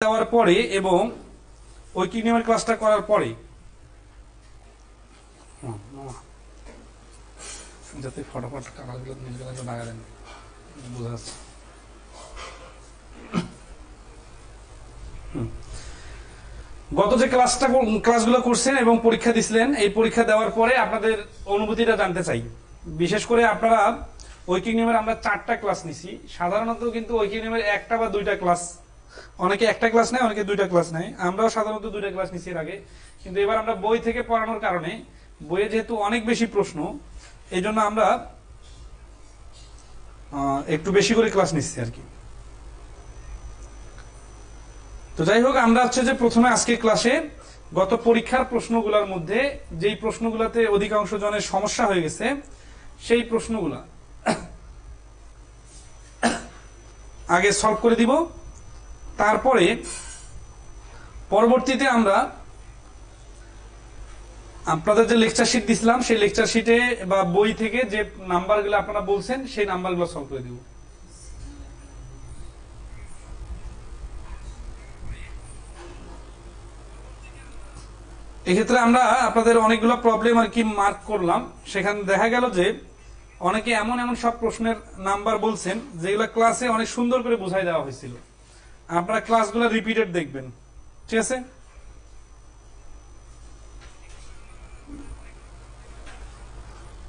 দেওয়ার পরে এবং ঐকিক নিয়মের ক্লাসটা করার পরে যাতে ফটাফট কাগজগুলো নিজেগুলো লাগা দেন বোঝা যাচ্ছে। গত যে ক্লাসগুলো করছেন এবং পরীক্ষা দিছিলেন, এই পরীক্ষা দেওয়ার পরে আপনাদের অনুভূতিটা জানতে চাই। বিশেষ করে আপনারা ঐকিক নিয়মের আমরা 4টা ক্লাস নিছি। সাধারণত কিন্তু ঐকিক নিয়মের 1টা বা 2টা ক্লাস, অনেকে 1টা ক্লাস নেয়, অনেকে 2টা ক্লাস নেয়। আমরাও সাধারণত 2টা ক্লাস নিছি এর আগে, কিন্তু এবার আমরা বই থেকে পড়ানোর কারণে বইয়ে যেহেতু অনেক বেশি প্রশ্ন, এই জন্য আমরা একটু বেশি করে ক্লাস নিচ্ছি আর কি। তো যাই হোক, আমরা হচ্ছে যে প্রথমে আজকে ক্লাসে গত পরীক্ষার প্রশ্নগুলোর মধ্যে যেই প্রশ্নগুলোতে অধিকাংশ জনের সমস্যা হয়ে গেছে সেই প্রশ্নগুলা আগে সলভ করে দিব। তারপরে পরবর্তীতে আমরা আপনাদের যে লেকচার শিট দিছিলাম সেই লেকচার শিটে বা বই থেকে যে নাম্বারগুলো আপনারা বলছেন সেই নাম্বারগুলো সলভ করে দিব। এক্ষেত্রে আমরা আপনাদের অনেকগুলো প্রবলেম আর কি মার্ক করলাম। সেখানে দেখা গেল যে অনেকে এমন এমন সব প্রশ্নের নাম্বার বলছেন যেগুলো ক্লাসে অনেক সুন্দর করে বুঝাই দেওয়া হয়েছিল। আপনারা ক্লাসগুলো রিপিটেড দেখবেন, ঠিক আছে?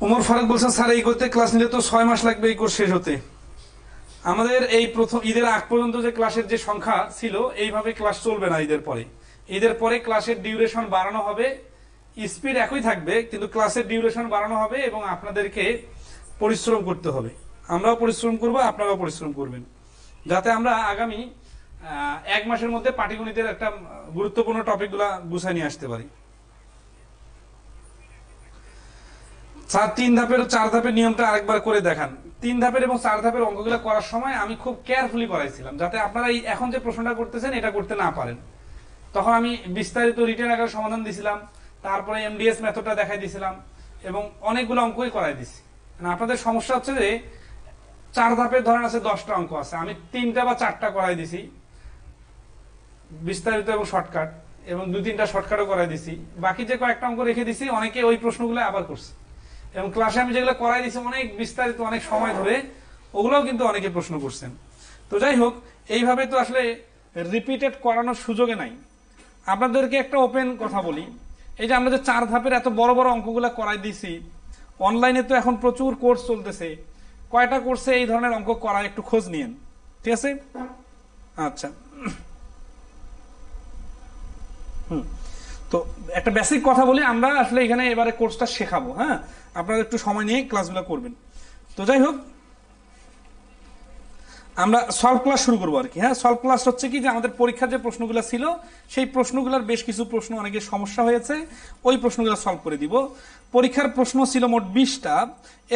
ওমর ফারুক বলছেন, স্যার এই করতে ক্লাস নিলে তো 6 মাস লাগবে এই কোর্স শেষ হতে। আমাদের এই প্রথম ঈদের আগ পর্যন্ত যে ক্লাসের যে সংখ্যা ছিল, এইভাবে ক্লাস চলবে না। ঈদের পরে ক্লাসের ডিউরেশন বাড়ানো হবে, স্পিড একই থাকবে কিন্তু ক্লাসের ডিউরেশন বাড়ানো হবে এবং আপনাদেরকে পরিশ্রম করতে হবে। আমরাও পরিশ্রম করব, আপনারাও পরিশ্রম করবেন, যাতে আমরা আগামী 1 মাসের মধ্যে পাটিগণিতের একটা গুরুত্বপূর্ণ টপিকগুলো গুছাই নিয়ে আসতে পারি। 3 ধাপের 4 ধাপের নিয়মটা আরেকবার করে দেখান। 3 ধাপের এবং 4 ধাপের অঙ্কগুলো করার সময় আমি খুব কেয়ারফুলি করাইছিলাম, যাতে আপনারা এখন যে প্রশ্নটা করতেছেন এটা করতে না পারেন। তখন আমি বিস্তারিত রিটেন আকারে সমাধান দিছিলাম, তারপরে এমডিএস মেথডটা দেখাই দিছিলাম এবং অনেকগুলো অঙ্কই করাই দিছি। আপনাদের সমস্যা হচ্ছে যে 4 ধাপের ধরেন আছে 10টা অঙ্ক আছে, আমি 3টা বা 4টা করাই দিছি বিস্তারিত এবং শর্টকাট, এবং 2-3টা শর্টকাটও করাই দিছি। বাকি যে কয়েকটা অঙ্ক রেখে দিছি অনেকে ওই প্রশ্নগুলো আবার করছে, এবং ক্লাসে আমি যেগুলো করাই দিছি অনেক বিস্তারিত অনেক সময় ধরে, ওগুলোও কিন্তু অনেকে প্রশ্ন করছেন। তো যাই হোক, এইভাবে তো আসলে রিপিটেড করানোর সুযোগে নাই। আপনাদেরকে একটা ওপেন কথা বলি, এই যে আমরা যে 4 ধাপের এত বড় বড় অঙ্কগুলা করাই দিছি, অনলাইনে তো এখন প্রচুর কোর্স চলতেছে, কয়টা কোর্সে এই ধরনের অঙ্ক করায় একটু খোঁজ নিয়েন, ঠিক আছে? আচ্ছা, তো একটা বেসিক কথা বলি, আমরা আসলে এখানে এবারে কোর্সটা শেখাবো, হ্যাঁ? আপনারা একটু সময় নিয়ে ক্লাসগুলো করবেন। তো যাই হোক, আমরা সলভ ক্লাস শুরু করবো আর কি। হ্যাঁ, সলভ ক্লাস হচ্ছে কি, যে আমাদের পরীক্ষার যে প্রশ্নগুলো ছিল সেই প্রশ্নগুলোর বেশ কিছু প্রশ্ন অনেকের সমস্যা হয়েছে, ওই প্রশ্নগুলো সলভ করে দিব। পরীক্ষার প্রশ্ন ছিল মোট 20টা,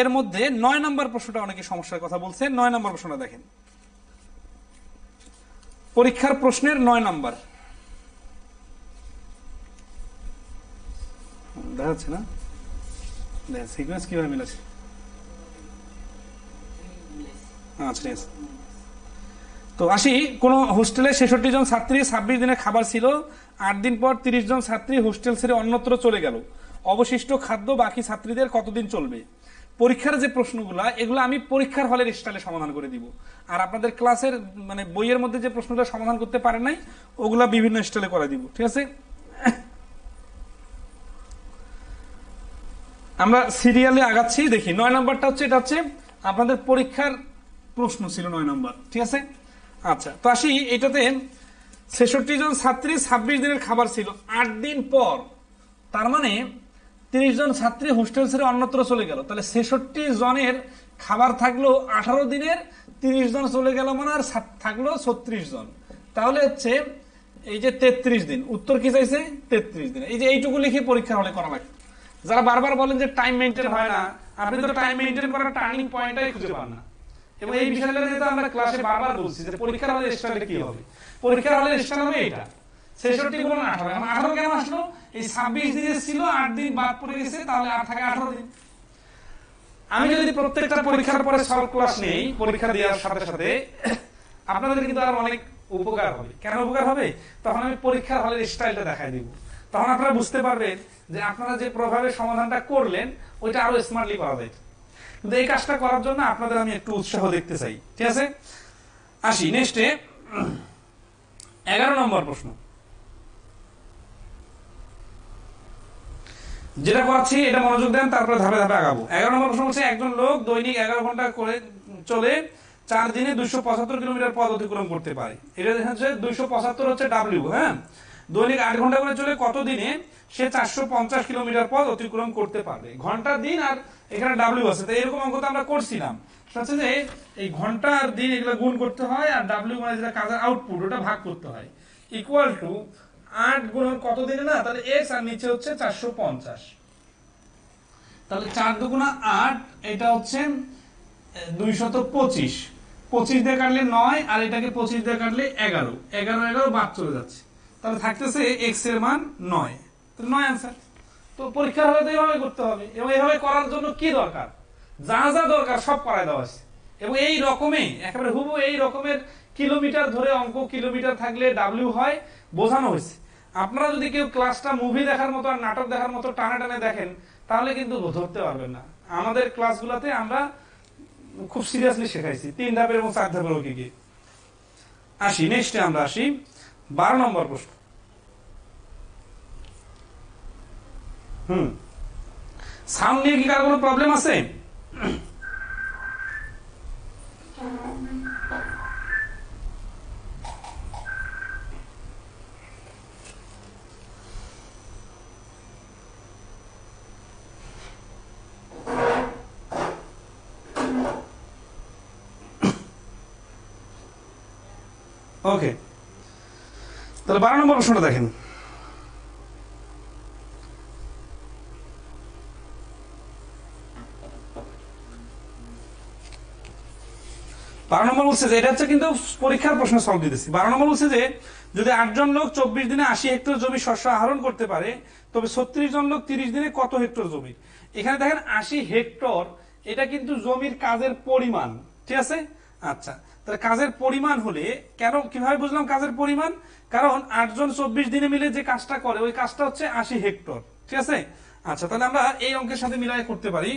এর মধ্যে 9 নম্বর প্রশ্নটা অনেকে সমস্যার কথা বলছে। 9 নম্বর প্রশ্নটা দেখেন, পরীক্ষার প্রশ্নের 9 নম্বর দেখা যাচ্ছে না? সিকোয়েন্স কিভাবে মিলেছে? আচ্ছা, ঠিক আছে। তো আসি, কোন হোস্টেলে 66 জন ছাত্রী 26 দিনের খাবার ছিল, 8 দিন পর 30 জন ছাত্রী হোস্টেল ছেড়ে অন্যত্র চলে গেল, অবশিষ্ট খাদ্য বাকি ছাত্রীদের কতদিন চলবে? পরীক্ষার যে প্রশ্নগুলা, এগুলো আমি পরীক্ষার হলের স্টাইলে সমাধান করে দিব, আর আপনাদের ক্লাসের মানে বইয়ের মধ্যে যে প্রশ্নগুলো সমাধান করতে পারেন নাই ওগুলা বিভিন্ন স্টাইলে করে দিব, ঠিক আছে? আমরা সিরিয়ালে আগাচ্ছি, দেখি 9 নম্বরটা হচ্ছে, এটা হচ্ছে আপনাদের পরীক্ষার প্রশ্ন ছিল 9 নম্বর, ঠিক আছে? আচ্ছা, তো আসি, এটাতে 66 জন ছাত্রী 26 দিনের খাবার ছিল, 8 দিন পর, তার মানে 30 জন ছাত্রী হোস্টেল ছেড়ে অন্যত্র চলে গেল, তাহলে 66 জনের খাবার থাকলো 18 দিনের, 30 জন চলে গেল মানে আর থাকলো 36 জন, তাহলে হচ্ছে এই যে 33 দিন। উত্তর কি চাইছে? 33 দিন। এই যে এইটুকু লিখে পরীক্ষা হলে করা লাগে। যারা বারবার বলেন যে টাইম মেনটেন হয় না, আপনি তো টাইম মেনটেন করার টার্নিং পয়েন্টটাই খুঁজে পান না। এবং এই বিষয়টা যেহেতু আমরা ক্লাসে বারবার বলছি যে পরীক্ষার হলে স্ট্যান্ডার্ড কি হবে, পরীক্ষার হলে স্ট্যান্ডার্ড হবে এটা 66 গুণ 18, এখন 18 কেন আসলো? এই 26 দিনের ছিল, 8 দিন বাদ পড়ে গেছে, তাহলে আর থাকে 18 দিন। আমি যদি প্রত্যেকটা পরীক্ষার পরে সলভ ক্লাস নেই পরীক্ষা দেওয়ার সাথে সাথে, আপনাদের কিন্তু আর অনেক উপকার হবে। কেন উপকার হবে? তখন আমি পরীক্ষার হলের স্টাইলটা দেখাই দিব, তখন আপনারা বুঝতে পারবেন যে আপনারা যে প্রভাবে সমাধানটা করলেন ওইটা আরো স্মার্টলি করা যায়। কিন্তু এই কাজটা করার জন্য আপনাদের আমি একটু উৎসাহ দেখতে চাই, ঠিক আছে? আসি নেক্সটে 11 নম্বর প্রশ্ন, যেটা করাচ্ছি এটা মনোযোগ দেন, তারপরে ধাপে ধাপে আগাবো। 11 নম্বর প্রশ্ন হচ্ছে, একজন লোক দৈনিক 11 ঘন্টা করে চলে 4 দিনে 275 কিলোমিটার পথ অতিক্রম করতে পারে। এটা হচ্ছে 275 হচ্ছে ডাব্লিউ, হ্যাঁ। দৈনিক 8 ঘন্টা করে চলে কত দিনে সে 450 কিলোমিটার পথ অতিক্রম করতে পারবে? ঘন্টা, দিন আর এখানে ডাব্লিউ আছে। তো এরকম অঙ্ক তো আমরা করছিলাম, হচ্ছে যে এই ঘন্টা আর দিন এগুলো গুণ করতে হয়, আর ডাব্লিউ মানে যেটা কাজের আউটপুট ওটা ভাগ করতে হয়, ইকুয়াল টু 8 গুণন কত দিনে, না তাহলে এক্স আর নিচে হচ্ছে 450। তাহলে 4 দুগুণা 8, এটা হচ্ছে 225, 25 দিয়ে কাটলে 9, আর এটাকে 25 দিয়ে কাটলে 11, 11 বাদ চলে যাচ্ছে, তাহলে থাকতেছে এক্স এর মান 9, তো 9 आंसर। তো পরীক্ষার হলে তো এইভাবে করতে হবে, এবং এইভাবে করার জন্য কি দরকার, যা যা দরকার সব করাই দেওয়া আছে, এবং এই রকমই একেবারে হুবহু এই রকমের কিলোমিটার ধরে অঙ্ক, কিলোমিটার থাকলে ডাব্লিউ হয় বোঝানো হয়েছে। আপনারা যদি কেউ ক্লাসটা মুভি দেখার মতো আর নাটক দেখার মতো টানে টানে দেখেন তাহলে কিন্তু ধরতে পারবেন না। আমাদের ক্লাসগুলোতে আমরা খুব সিরিয়াসলি শেখাইছি 3 ধাপের এবং 4 ধাপের ওকে গিয়ে। আসি নেক্সটে, আমরা আসি 12 নম্বর প্রশ্ন। সাউন্ড নিয়ে কি কারো কোনো প্রবলেম আছে? ওকে, তাহলে 12 নম্বর প্রশ্নটা দেখেন। বলছে যে এটা হচ্ছে কিন্তু পরীক্ষার প্রশ্ন সলভ দিতেছি। 12 নম্বর বলছে যে যদি 8 জন লোক 24 দিনে 80 হেক্টর জমি শস্য আহরণ করতে পারে, তবে 36 জন লোক 30 দিনে কত হেক্টর জমি? এখানে দেখেন 80 হেক্টর, এটা কিন্তু জমির কাজের পরিমাণ, ঠিক আছে? আচ্ছা, তাহলে কাজের পরিমাণ হলে কেন, কিভাবে বুঝলাম কাজের পরিমাণ? কারণ 8 জন 24 দিনে মিলে যে কাজটা করে ওই কাজটা হচ্ছে 80 হেক্টর, ঠিক আছে? আচ্ছা, তাহলে আমরা এই অঙ্কের সাথে মিলাই করতে পারি।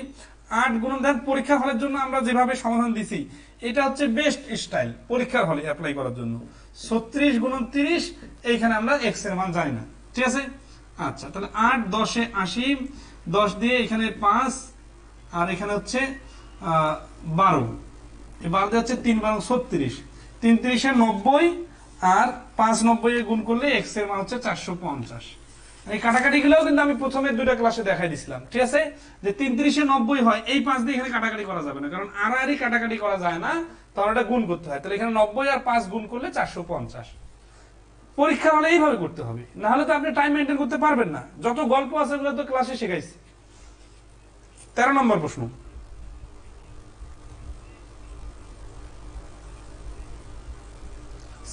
8 গুণন দেন, পরীক্ষার হলের জন্য আমরা যেভাবে সমাধান দিছি এটা হচ্ছে বেস্ট স্টাইল পরীক্ষার হলে অ্যাপ্লাই করার জন্য। 36 গুণন 30, এইখানে আমরা এক্স এর মান জানি না, ঠিক আছে? আচ্ছা, তাহলে 8 10 এ 80, 10 দিয়ে এখানে 5, আর এখানে হচ্ছে 12, এই 12 দিয়ে হচ্ছে 3 12 36, 3 30 এ 90, আর 5 90 এ গুণ করলে এক্স এর মান হচ্ছে 450। এই কাটাকাটি গুলোও কিন্তু আমি প্রথমে দুইটা ক্লাসে দেখাই দিছিলাম, ঠিক আছে? যে 33 এ 90 হয়, এই 5 দিয়ে এখানে কাটাকাটি করা যাবে না, কারণ আড়াআড়ি কাটাকাটি করা যায় না, তখন এটা গুণ করতে হয়। তাহলে এখানে 90 আর 5 গুণ করলে 450। পরীক্ষা হলে এইভাবে করতে হবে, না হলে তো আপনি টাইম মেনটেন করতে পারবেন না। যত গল্প আছে ওগুলো তো ক্লাসে শেখাইছি। 13 নম্বর প্রশ্ন,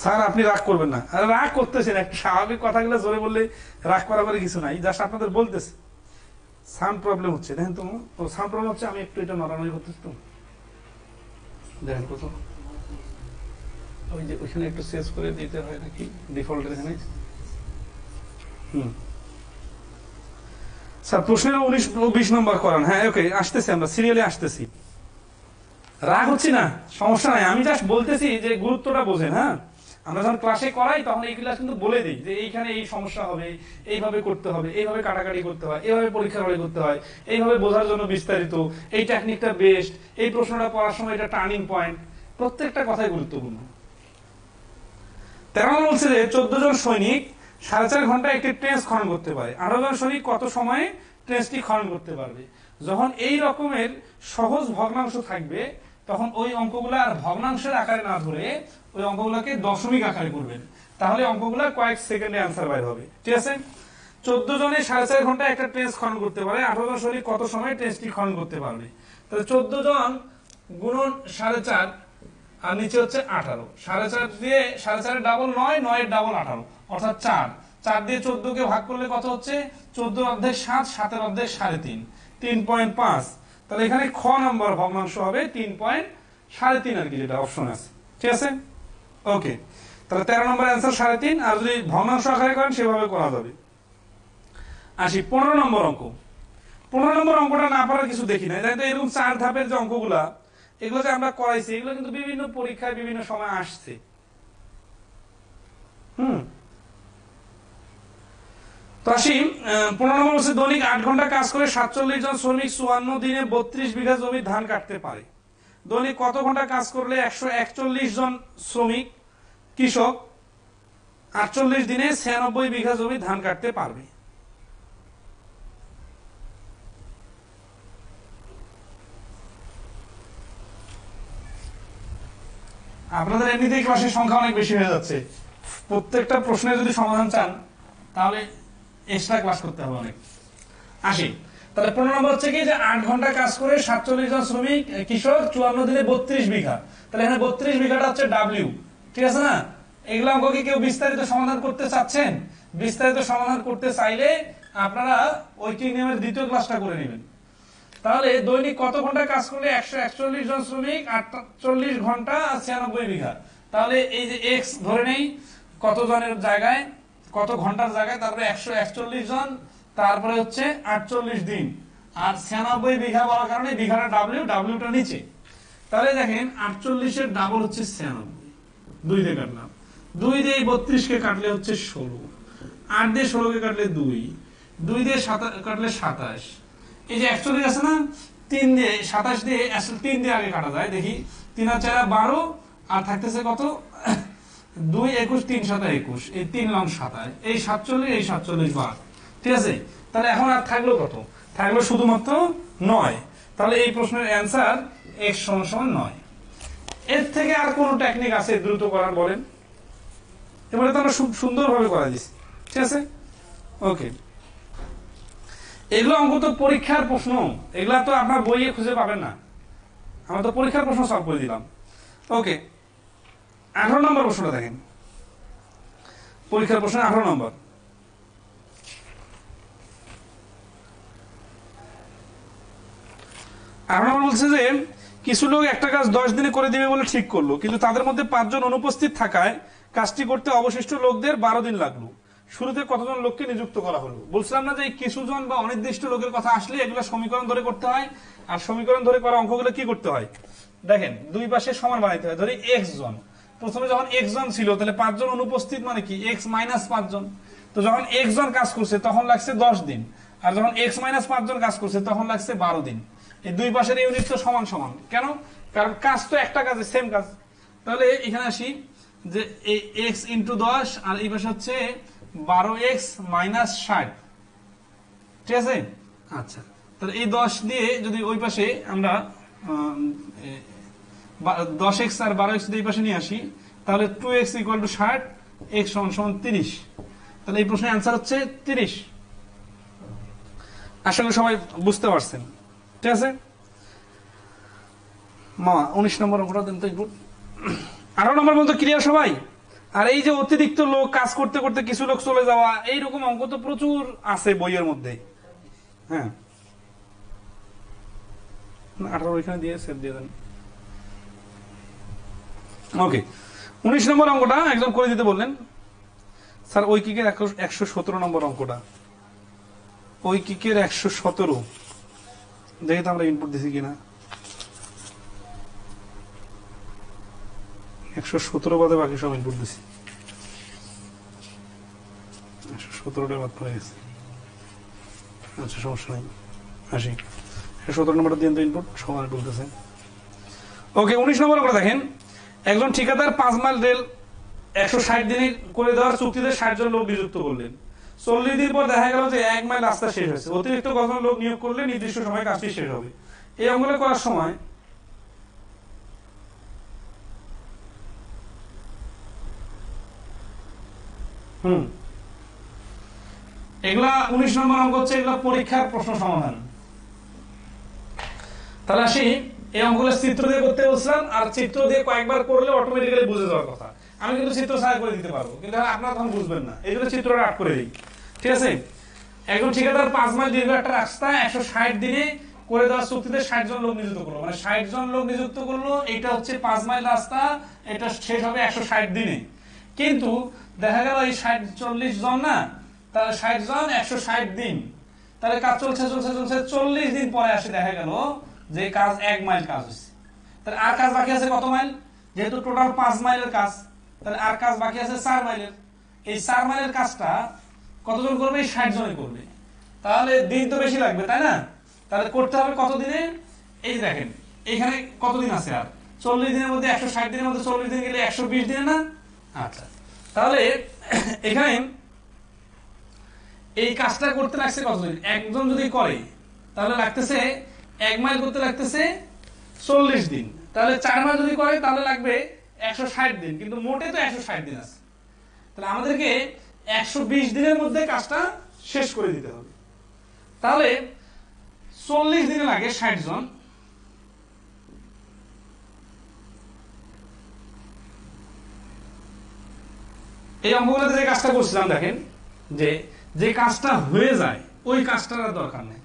স্যার আপনি রাগ করবেন না। আরে রাগ করতেছেন, একটা স্বাভাবিক কথাগুলো জোরে বললে রাগ করা করে কিছু নাই, জাস্ট আপনাদের বলতেছে সাউন্ড প্রবলেম হচ্ছে। দেখেন তো, সাউন্ড প্রবলেম হচ্ছে, আমি একটু এটা নড়ানড়ি করতেছি তো, দেখেন কত, ওই যে ওইখানে একটু সেভ করে দিতে হয় নাকি ডিফল্টের এখানে। স্যার প্রশ্নের 19 ও 20 নম্বর করান। হ্যাঁ ওকে, আসতেছি, আমরা সিরিয়ালে আসতেছি। রাগ হচ্ছে না, সমস্যা নাই, আমি জাস্ট বলতেছি যে গুরুত্বটা বোঝেন। হ্যাঁ, আমরা যখন ক্লাসে করাই তখন এই ক্লাস কিন্তু বলে দিই যে এইখানে এই সমস্যা হবে, এইভাবে করতে হবে, এইভাবে কাটাকাটি করতে হয়, এইভাবে পরীক্ষার হলে করতে হয়, এইভাবে বোঝার জন্য বিস্তারিত, এই টেকনিকটা বেস্ট, এই প্রশ্নটা পড়ার সময় এটা টার্নিং পয়েন্ট, প্রত্যেকটা কথাই গুরুত্বপূর্ণ। 13 বলছে যে 14 জন সৈনিক 4.5 ঘন্টায় একটি ট্রেঞ্চ খনন করতে পারে, 18 জন সৈনিক কত সময়ে ট্রেঞ্চটি খনন করতে পারবে? যখন এই রকমের সহজ ভগ্নাংশ থাকবে তখন ওই অঙ্কগুলো আর ভগ্নাংশের আকারে না ধরে ওই অঙ্কগুলোকে দশমিক আকারে করবেন, তাহলে অঙ্কগুলো কয়েক সেকেন্ডে আনসার বাইর হবে, ঠিক আছে? 14 জনে 4.5 ঘন্টায় একটা ট্রেঞ্চ খনন করতে পারে, 18 জন সৈনিক কত সময়ে ট্রেঞ্চটি খনন করতে পারবে? তাহলে 14 জন গুণন 4.5, আর নিচে হচ্ছে 18, 4.5 দিয়ে 4.5 ডাবল 9, 9 ডাবল 18, অর্থাৎ 4, 4 দিয়ে 14 কে ভাগ করলে কত হচ্ছে? 14 অর্ধেক 7, 7 অর্ধেক 3.5, 3.5। তাহলে এখানে খ নম্বর ভগ্নাংশ হবে 3.3.5 আর কি, যেটা অপশন আছে, ঠিক আছে? ওকে, তাহলে 13 নম্বর অ্যান্সার 3.5, আর যদি ভগ্নাংশ আকারে করেন সেভাবে করা যাবে। আসি 15 নম্বর অঙ্ক। 15 নম্বর অঙ্কটা না পারার কিছু দেখি না, তাই তো এরকম 4 ধাপের যে অঙ্কগুলা এগুলো যে আমরা করাইছি এগুলো কিন্তু বিভিন্ন পরীক্ষায় বিভিন্ন সময় আসছে। তো আসি 15 নম্বর বলছে দৈনিক 8 ঘন্টা কাজ করে 47 জন শ্রমিক 54 দিনে 32 বিঘা জমি ধান কাটতে পারে। দৈনিক কত ঘন্টা কাজ করলে 141 জন শ্রমিক কৃষক 48 দিনে 96 বিঘা জমি ধান কাটতে পারবে? আপনাদের এমনিতেই ক্লাসের সংখ্যা অনেক বেশি হয়ে যাচ্ছে, প্রত্যেকটা প্রশ্নের যদি সমাধান চান তাহলে এক্সট্রা ক্লাস করতে হবে অনেক। আসি তাহলে 15 নম্বর হচ্ছে কি যে 8 ঘন্টা কাজ করে 47 জন শ্রমিক কৃষক 54 দিনে 32 বিঘা, তাহলে এখানে 32 বিঘাটা হচ্ছে ডাব্লিউ, ঠিক আছে না? এগুলো অঙ্ক কি কেউ বিস্তারিত সমাধান করতে চাচ্ছেন? বিস্তারিত সমাধান করতে চাইলে আপনারা ঐকিক নিয়মের দ্বিতীয় ক্লাসটা করে নেবেন। তাহলে দৈনিক কত ঘন্টা কাজ করলে 141 জন শ্রমিক 48 ঘন্টা আর 96 বিঘা, তাহলে এই যে এক্স ধরে নেই কত জনের জায়গায় কত ঘন্টার জায়গায়, তারপরে 141 জন, তারপরে হচ্ছে 48 দিন আর 96 বিঘা বলার কারণে বিঘাটা ডাব্লিউটা নিচে। তাহলে দেখেন 48 এর ডাবল হচ্ছে 96, 2 দিয়ে কাটলাম, 2 দিয়ে 32 কে কাটলে হচ্ছে 16, 8 দিয়ে 16 কে কাটলে 2, 2 দিয়ে কাটলে 27, এই যে 41 আছে না, 3 দিয়ে 27 দিয়ে আসলে 3 দিয়ে আগে কাটা যায়, দেখি 3 আর 4 12 আর থাকতেছে কত 2 21 3 7 21, এই 3 লং 27, এই 47 এই 47 বার, ঠিক আছে? তাহলে এখন আর থাকলো কত? থাকলো শুধুমাত্র 9। তাহলে এই প্রশ্নের অ্যান্সার x = 9। এর থেকে আর কোন টেকনিক আছে দ্রুত করার বলেন? এবারে তো আমরা সুন্দরভাবে করা দিছি, ঠিক আছে? ওকে, এগুলো অঙ্ক তো পরীক্ষার প্রশ্ন, এগুলা তো আপনার বইয়ে খুঁজে পাবেন না, আমরা তো পরীক্ষার প্রশ্ন সলভ করে দিলাম। ওকে, 18 নম্বর প্রশ্নটা দেখেন, পরীক্ষার প্রশ্ন 18 নম্বর। 18 নম্বর বলছে যে কিছু লোক একটা কাজ 10 দিনে করে দিবে বলে ঠিক করলো, কিন্তু তাদের মধ্যে 5 জন অনুপস্থিত থাকায় কাজটি করতে অবশিষ্ট লোকদের 12 দিন লাগলো। শুরুতে কতজন লোককে নিযুক্ত করা হলো? বলছিলাম না যে কিছু জন বা অনির্দিষ্ট লোকের কথা আসলে এগুলো সমীকরণ ধরে করতে হয়, আর সমীকরণ ধরে করা অঙ্কগুলো কি করতে হয় দেখেন, দুই পাশে সমান বানাইতে হয়। ধরি x জন, প্রথমে যখন x জন ছিল তাহলে 5 জন অনুপস্থিত মানে কি x - 5 জন, তো যখন x জন কাজ করছে তখন লাগছে 10 দিন, আর যখন x - 5 জন কাজ করছে তখন লাগছে 12 দিন। এই দুই পাশের ইউনিট তো সমান সমান, কেন? কারণ কাজ তো একটা কাজে সেম কাজ। তাহলে এখানে আসি যে এই x * 10 আর এই পাশে হচ্ছে 12x - 60, ঠিক আছে? আচ্ছা, তাহলে এই 10 দিয়ে যদি ওই পাশে আমরা 10x আর 12x যদি এই পাশে নিয়ে আসি তাহলে 2x = 60, x = 30। তাহলে এই প্রশ্নের অ্যান্সার হচ্ছে 30। আশা করি সবাই বুঝতে পারছেন, ঠিক আছে? মামা 19 নম্বর অঙ্কটা দেন তো একটু। 18 নম্বর বলতো ক্লিয়ার সবাই? আর এই যে অতিরিক্ত লোক কাজ করতে করতে কিছু লোক চলে যাওয়া, এইরকম অঙ্ক তো প্রচুর আছে বইয়ের মধ্যে। হ্যাঁ, 18 এখানে দিয়ে সেভ দিয়ে দেন। ওকে, 19 নম্বর অঙ্কটা একজন করে দিতে বললেন স্যার। ঐকিকের 117 নম্বর অঙ্কটা, ঐকিকের 117, দেখি তো আমরা ইনপুট দিছি কিনা। 117 বাদে বাকি সব ইনপুট দিছি, 117টা বাদ পড়ে গেছে। আচ্ছা, সমস্যা নাই, আসি 117 নম্বরটা দিয়ে তো ইনপুট সমান বলতেছে। ওকে, 19 নম্বর অঙ্কটা দেখেন, একজন ঠিকাদার 5 মাইল রেল 160 দিনে করে দেওয়ার চুক্তিতে 60 জন লোক নিযুক্ত করলেন। 40 দিন পর দেখা গেল যে 1 মাইল রাস্তা শেষ হয়েছে, অতিরিক্ত কতজন লোক নিয়োগ করলে নির্দিষ্ট সময় কাজটি শেষ হবে? এই অঙ্কগুলো করার সময় এগুলা 19 নম্বর অঙ্ক হচ্ছে এগুলা পরীক্ষার প্রশ্ন সমাধান। তাহলে আসি, এই অঙ্কগুলো চিত্র দিয়ে করতে বলছিলাম, আর চিত্র দিয়ে কয়েকবার করলে অটোমেটিক্যালি বুঝে যাওয়ার কথা। আমি কিন্তু চিত্র ছাড়া করে দিতে পারবো, কিন্তু আপনারা তখন বুঝবেন না, এই জন্য চিত্রটা আট করে দিই, ঠিক আছে? একজন ঠিকাদার 5 মাইল দীর্ঘ একটা রাস্তা 160 দিনে করে দেওয়ার চুক্তিতে 60 জন লোক নিযুক্ত করলো, মানে 60 জন লোক নিযুক্ত করলো। এটা হচ্ছে 5 মাইল রাস্তা, এটা শেষ হবে 160 দিনে। কিন্তু দেখা গেল এই 40 জন না, তাহলে 60 জন 160 দিন, তাহলে কাজ চলছে চলছে চলছে 40 দিন পরে আসে দেখা গেল যে কাজ 1 মাইল কাজ হচ্ছে। তাহলে আর কাজ বাকি আছে কত মাইল? যেহেতু টোটাল 5 মাইলের কাজ, তাহলে আর কাজ বাকি আছে 4 মাইলের। এই 4 মাইলের কাজটা কতজন করবে? 60 জনই করবে। তাহলে দিন তো বেশি লাগবে, তাই না? তাহলে করতে হবে কত দিনে? এই দেখেন এখানে কতদিন আছে আর 40 দিনের মধ্যে 160 দিনের মধ্যে 40 দিন গেলে 120 দিনে না। আচ্ছা, তাহলে এখানে এই কাজটা করতে লাগছে কতদিন? একজন যদি করে তাহলে লাগতেছে 1 মাইল করতে লাগতেছে 40 দিন। তাহলে 4 মাইল যদি করে তাহলে লাগবে 160 দিন, কিন্তু মোটে তো 160 দিন আছে। তাহলে আমাদেরকে 120 দিনের মধ্যে কাজটা শেষ করে দিতে হবে। তাহলে 40 দিনে লাগে 60 জন, এই অঙ্কগুলোতে যে কাজটা করছিলাম দেখেন যে কাজটা হয়ে যায় ওই কাজটার আর দরকার নেই,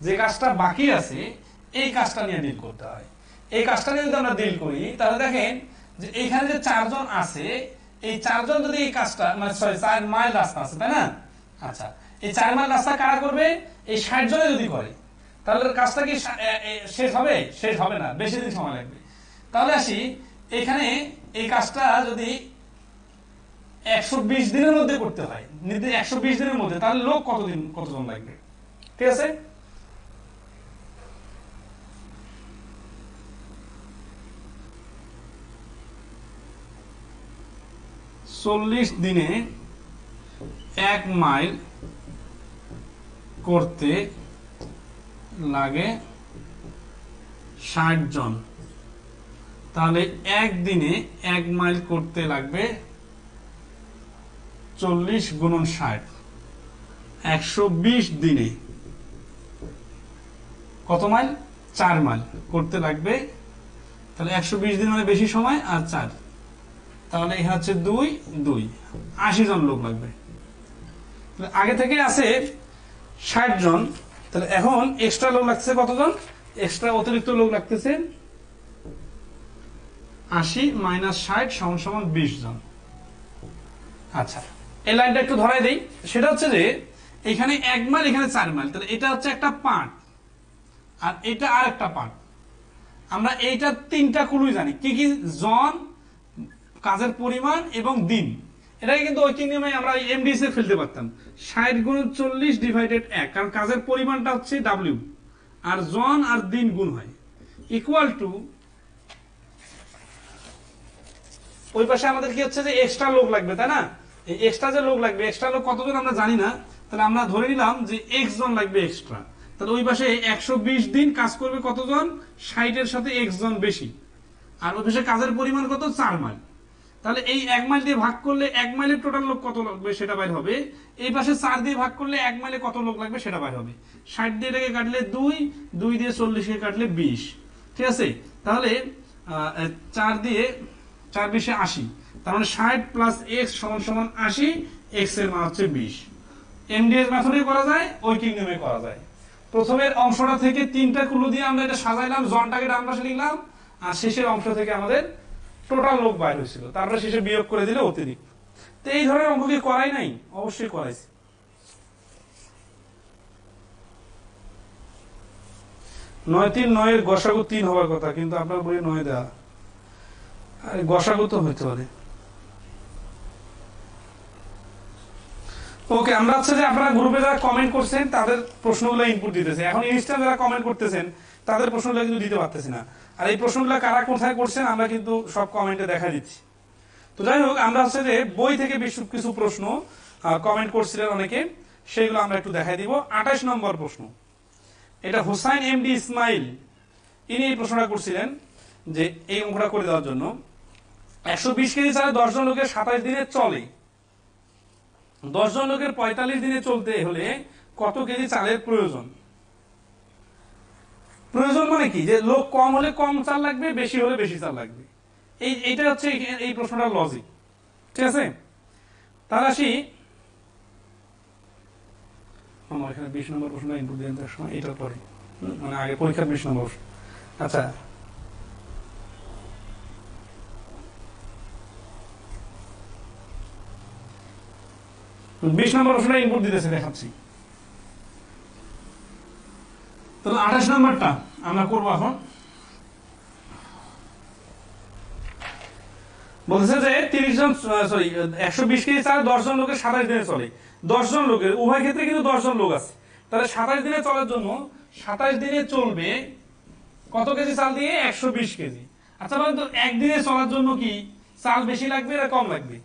যে কাজটা বাকি আছে এই কাজটা নিয়ে ডিল করতে হয়। এই কাজটা নিয়ে যদি আমরা ডিল করি তাহলে দেখেন যে এইখানে যে 4 জন আছে, এই 4 জন যদি এই কাজটা মানে 4 মাইল রাস্তা আছে, তাই না? আচ্ছা, এই 4 মাইল রাস্তা কারা করবে? এই 60 জনে যদি করে তাহলে কাজটা কি শেষ হবে? শেষ হবে না, বেশি দিন সময় লাগবে। তাহলে আসি এখানে এই কাজটা যদি 120 দিনের মধ্যে করতে হয়, 120 দিনের মধ্যে, তাহলে লোক কতজন লাগবে? ঠিক আছে, চল্লিশ দিনে 1 মাইল করতে লাগে 60 জন। তাহলে একদিনে 1 মাইল করতে লাগবে 40 গুণন 60, 120 দিনে কত মাইল? 4 মাইল করতে লাগবে। তাহলে 120 দিন মানে বেশি সময় আর 4, তাহলে এখানে হচ্ছে 2 80 জন লোক লাগবে। আগে থেকে আছে 60 জন, তাহলে এখন এক্সট্রা লোক লাগছে কতজন? এক্সট্রা অতিরিক্ত লোক লাগতেছে 80 মাইনাস 60 সমান সমান 20 জন। আচ্ছা, এই লাইনটা একটু ধরাই দেই, সেটা হচ্ছে যে এখানে 1 মাইল এখানে 4 মাইল, তাহলে এটা হচ্ছে একটা পার্ট আর এটা আর একটা পার্ট। আমরা এইটা 3টা ক্লুই জানি, কি কি? জন, কাজের পরিমাণ এবং দিন। এটাকে কিন্তু ঐকিক নিয়মে আমরা এমডিএস এ ফেলতে পারতাম, 60 গুণ 40 ডিভাইডেড 1, কারণ কাজের পরিমাণটা হচ্ছে ডাব্লিউ আর জন আর দিন গুণ হয়, ইকুয়াল টু ওই পাশে আমাদের কি হচ্ছে যে এক্সট্রা লোক লাগবে, তাই না? এই এক্সট্রা যে লোক লাগবে, এক্সট্রা লোক কতজন আমরা জানি না, তাহলে আমরা ধরে নিলাম যে x জন লাগবে এক্সট্রা। তাহলে ওই পাশে 120 দিন কাজ করবে কতজন? 60 এর সাথে x জন বেশি, আর ওই পাশে কাজের পরিমাণ কত? 4 মাইল। তাহলে এই 1 মাইল দিয়ে ভাগ করলে 1 মাইলের টোটাল লোক কত লাগবে সেটা বাইর হবে। এই পাশে 4 দিয়ে ভাগ করলে 1 মাইলে কত লোক লাগবে সেটা বাইর হবে। 60 দিয়ে এটাকে কাটলে 2 দিয়ে 40 কে কাটলে 20। ঠিক আছে, তাহলে 4 দিয়ে 4 20 80, তার মানে 60 প্লাস x সমান সমান 80, x এর মান হচ্ছে 20। এমডিএস মেথডে করা যায়, ঐকিক নিয়মে করা যায়। প্রথমের অংশটা থেকে 3টা ক্লু দিয়ে আমরা এটা সাজাইলাম, জনটাকে ডান পাশে লিখলাম, আর শেষের অংশ থেকে আমাদের টোটাল লোক বাইর হয়েছিল, তারপরে শেষে বিয়োগ করে দিলে অতিরিক্ত। তো এই ধরনের অঙ্ক কি করাই নাই? অবশ্যই করাইছি। 9 3 9 এর গসাগু 3 হওয়ার কথা, কিন্তু আপনার বইয়ে 9 দেওয়া, আরে গসাগু তো হইতে পারে। ওকে, আমরা হচ্ছে যে আপনারা গ্রুপে যারা কমেন্ট করছেন তাদের প্রশ্নগুলো ইনপুট দিতেছে, এখন ইনস্ট্যান্ট যারা কমেন্ট করতেছেন তাদের প্রশ্নগুলো কিন্তু দিতে পারতেছি না। আর এই প্রশ্নগুলো কারা কোথায় করছেন আমরা কিন্তু সব কমেন্টে দেখা দিচ্ছি। তো যাই হোক, আমরা হচ্ছে যে বই থেকে কিছু প্রশ্ন কমেন্ট করছিলেন অনেকে, সেগুলো আমরা একটু দেখাই দিব। 28 নম্বর প্রশ্ন, এটা হোসাইন এমডি ইসমাইল, ইনি এই প্রশ্নটা করছিলেন যে এই অঙ্কটা করে দেওয়ার জন্য 120 কেজি চালে 10 জন লোকের 27 দিনে চলে, 10 জন লোকের 45 দিনে চলতে হলে কত কেজি চালের প্রয়োজন? প্রয়োজন মানে কি, যে লোক কম হলে কম চাল লাগবে, বেশি হলে বেশি চাল লাগবে। এইটা হচ্ছে এই প্রশ্নটার লজিক। ঠিক আছে, তাহলে আসি আমার এখানে 20 নম্বর প্রশ্নটা ইনপুট দিয়ে দেওয়ার সময় এটার পরে, মানে আগে পরীক্ষার 20 নম্বর। আচ্ছা, 20 নম্বর প্রশ্নটা ইনপুট দিতেছে, দেখাচ্ছি। তাহলে 28 নম্বরটা আমরা করবো এখন। বলছে যে 30 জন, সরি 120 কেজি চাল 10 জন লোকের 27 দিনে চলে। 10 জন লোকের, উভয় ক্ষেত্রে কিন্তু 10 জন লোক আছে। তাহলে 27 দিনে চলার জন্য 27 দিনে চলবে কত কেজি চাল দিয়ে? 120 কেজি। আচ্ছা বলেন তো একদিনে চলার জন্য কি চাল বেশি লাগবে না কম লাগবে?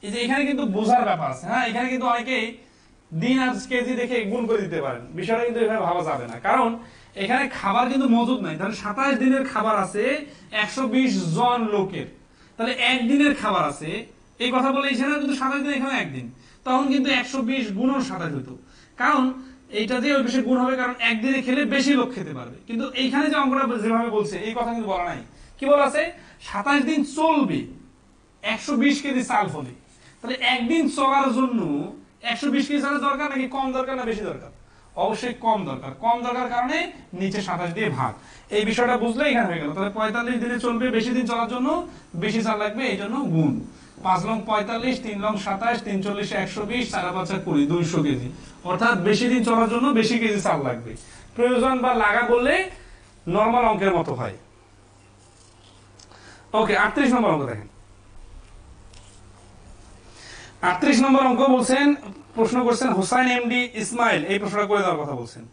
এই যে এখানে কিন্তু বোঝার ব্যাপার আছে। হ্যাঁ, এখানে কিন্তু অনেকেই দিন আর কেজি দেখে গুণ করে দিতে পারেন, বিষয়টা কিন্তু এভাবে ভাবা যাবে না, কারণ এখানে খাবার কিন্তু মজুদ নাই। তাহলে 27 দিনের খাবার আছে 120 জন লোকের, তাহলে একদিনের খাবার আছে এই কথা বলে এখানে কিন্তু 27 দিন, এখানে একদিন, তখন কিন্তু 120 গুণন 27 হতো, কারণ এইটা দিয়ে ওই বেশি গুণ হবে, কারণ একদিনে খেলে বেশি লোক খেতে পারবে। কিন্তু এইখানে যে অঙ্কটা যেভাবে বলছে এই কথা কিন্তু বলা নাই। কি বলা আছে? 27 দিন চলবে 120 কেজি চাল ফলে। তাহলে একদিন চলার জন্য 120 কেজি চালের দরকার নাকি কম দরকার না বেশি দরকার? অবশ্যই কম দরকার। কম দরকার কারণে নিচে 27 দিয়ে ভাগ। এই বিষয়টা বুঝলে এখানে হয়ে গেল। তাহলে 45 দিনে চলবে, বেশি দিন চলার জন্য বেশি চাল লাগবে, এই জন্য গুণ। 5 লং 45, 3 লং 27, 3 40 120, 4 5 20, 200 কেজি। অর্থাৎ বেশি দিন চলার জন্য বেশি কেজি চাল লাগবে। প্রয়োজন বা লাগা বললে নরমাল অঙ্কের মতো হয়। ওকে, 38 নম্বর অঙ্ক দেখেন। 38 নম্বর অঙ্ক বলছেন, প্রশ্ন করছেন হোসাইন এমডি ইসমাইল, এই প্রশ্নটা করে দেওয়ার কথা বলছেন।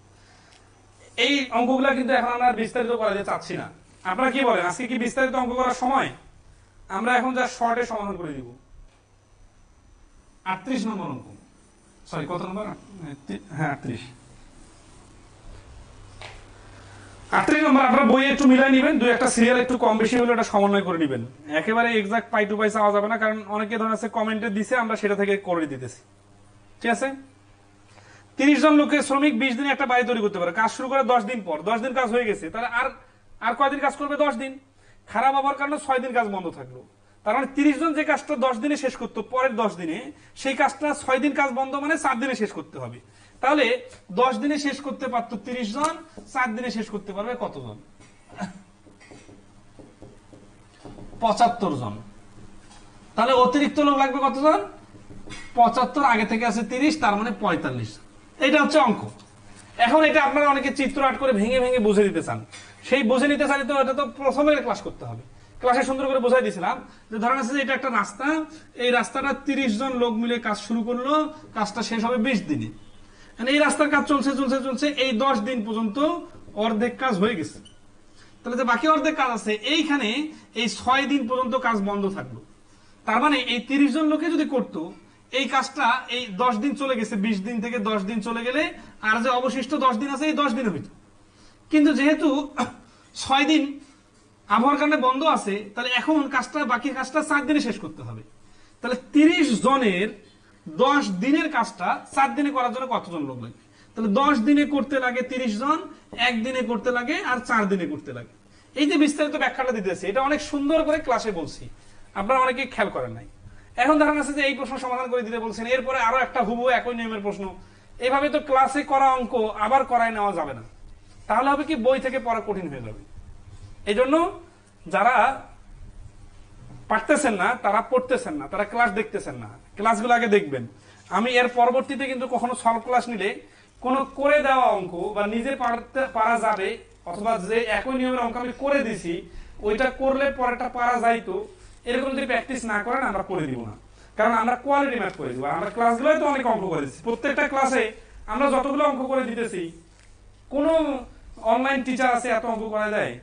এই অঙ্কগুলা কিন্তু এখন আমরা বিস্তারিত করা যেতে চাচ্ছি না। আপনারা কি বলেন, আজকে কি বিস্তারিত অঙ্ক করার সময়? আমরা এখন যা শর্টে সমাধান করে দিব। 38 নম্বর অঙ্ক, সরি কত নম্বর? হ্যাঁ 38। 38 নম্বর আপনারা বইয়ে একটু মিলাই নেবেন, দুই একটা সিরিয়াল একটু কম বেশি হলে এটা সমন্বয় করে নেবেন। একেবারে এক্সাক্ট পাই টু পাই চাওয়া যাবে না, কারণ অনেকে ধরনের আছে কমেন্টে দিছে, আমরা সেটা থেকে করে দিতেছি। ঠিক আছে? 30 জন লোকের শ্রমিক 20 দিনে একটা বাড়ি তৈরি করতে পারে। কাজ শুরু করে 10 দিন পর, 10 দিন কাজ হয়ে গেছে, তাহলে আর কয়দিন কাজ করবে? 10 দিন। খারাপ হওয়ার কারণে 6 দিন কাজ বন্ধ থাকলো। তার মানে 30 জন যে কাজটা 10 দিনে শেষ করতো, পরের 10 দিনে সেই কাজটা 6 দিন কাজ বন্ধ, মানে 4 দিনে শেষ করতে হবে। তাহলে 10 দিনে শেষ করতে পারতো 30 জন, 4 দিনে শেষ করতে পারবে কতজন? 75 জন। তাহলে অতিরিক্ত লোক লাগবে কতজন? 75, আগে থেকে আছে 30, তার মানে 45। এটা হচ্ছে অঙ্ক। এখন এটা আপনারা অনেকে চিত্র আর্ট করে ভেঙে ভেঙে বুঝে দিতে চান। সেই বুঝে নিতে চাইলে তো এটা তো প্রথমে ক্লাস করতে হবে। ক্লাসে সুন্দর করে বোঝাই দিয়েছিলাম যে ধরেন আছে যে এটা একটা রাস্তা, এই রাস্তাটা 30 জন লোক মিলে কাজ শুরু করলো, কাজটা শেষ হবে 20 দিনে। এই রাস্তার কাজ চলছে চলছে চলছে, এই 10 দিন পর্যন্ত অর্ধেক কাজ হয়ে গেছে। তাহলে যে বাকি অর্ধেক কাজ আছে এইখানে এই 6 দিন পর্যন্ত কাজ বন্ধ থাকলো। তার মানে এই 30 জন লোকে যদি করতো এই কাজটা, এই 10 দিন চলে গেছে, 20 দিন থেকে 10 দিন চলে গেলে আর যে অবশিষ্ট 10 দিন আছে এই 10 দিন হইতো। কিন্তু যেহেতু 6 দিন আবহাওয়ার কারণে বন্ধ আছে, তাহলে এখন কাজটা, বাকি কাজটা 4 দিনে শেষ করতে হবে। তাহলে 30 জনের 10 দিনের কাজটা 4 দিনে করার জন্য কতজন লোক লাগবে? তাহলে 10 দিনে করতে লাগে 30 জন, একদিনে করতে লাগে আর 4 দিনে করতে লাগে। এই যে বিস্তারিত ব্যাখ্যাটা দিতেছে, এটা অনেক সুন্দর করে ক্লাসে বলছি, আপনারা অনেকে খেয়াল করেন নাই। এখন দেখা যাচ্ছে যে এই প্রশ্ন সমাধান করে দিতে বলছেন, এরপরে আরো একটা হুবহু একই নিয়মের প্রশ্ন। এইভাবে তো ক্লাসে করা অঙ্ক আবার করায় নেওয়া যাবে না, তাহলে হবে কি বই থেকে পড়া কঠিন হয়ে যাবে। এই জন্য যারা পারতেছেন না, তারা পড়তেছেন না, তারা ক্লাস দেখতেছেন না, ক্লাসগুলো আগে দেখবেন। আমি এর পরবর্তীতে কিন্তু কখনো সলভ ক্লাস নিলে কোনো করে দেওয়া অঙ্ক বা নিজে পারা যাবে, অথবা যে একই নিয়মের অঙ্ক আমি করে দিছি ওইটা করলে পরেরটা পারা যাইতো, এরকম যদি প্র্যাকটিস না করেন আমরা করে দিব না। কারণ আমরা কোয়ালিটি ম্যাথ করে দিব। আমরা ক্লাসগুলোই তো অনেক অঙ্ক করেছি, প্রত্যেকটা ক্লাসে আমরা যতগুলো অঙ্ক করে দিতেছি, কোন অনলাইন টিচার আছে এত অঙ্ক করা যায়?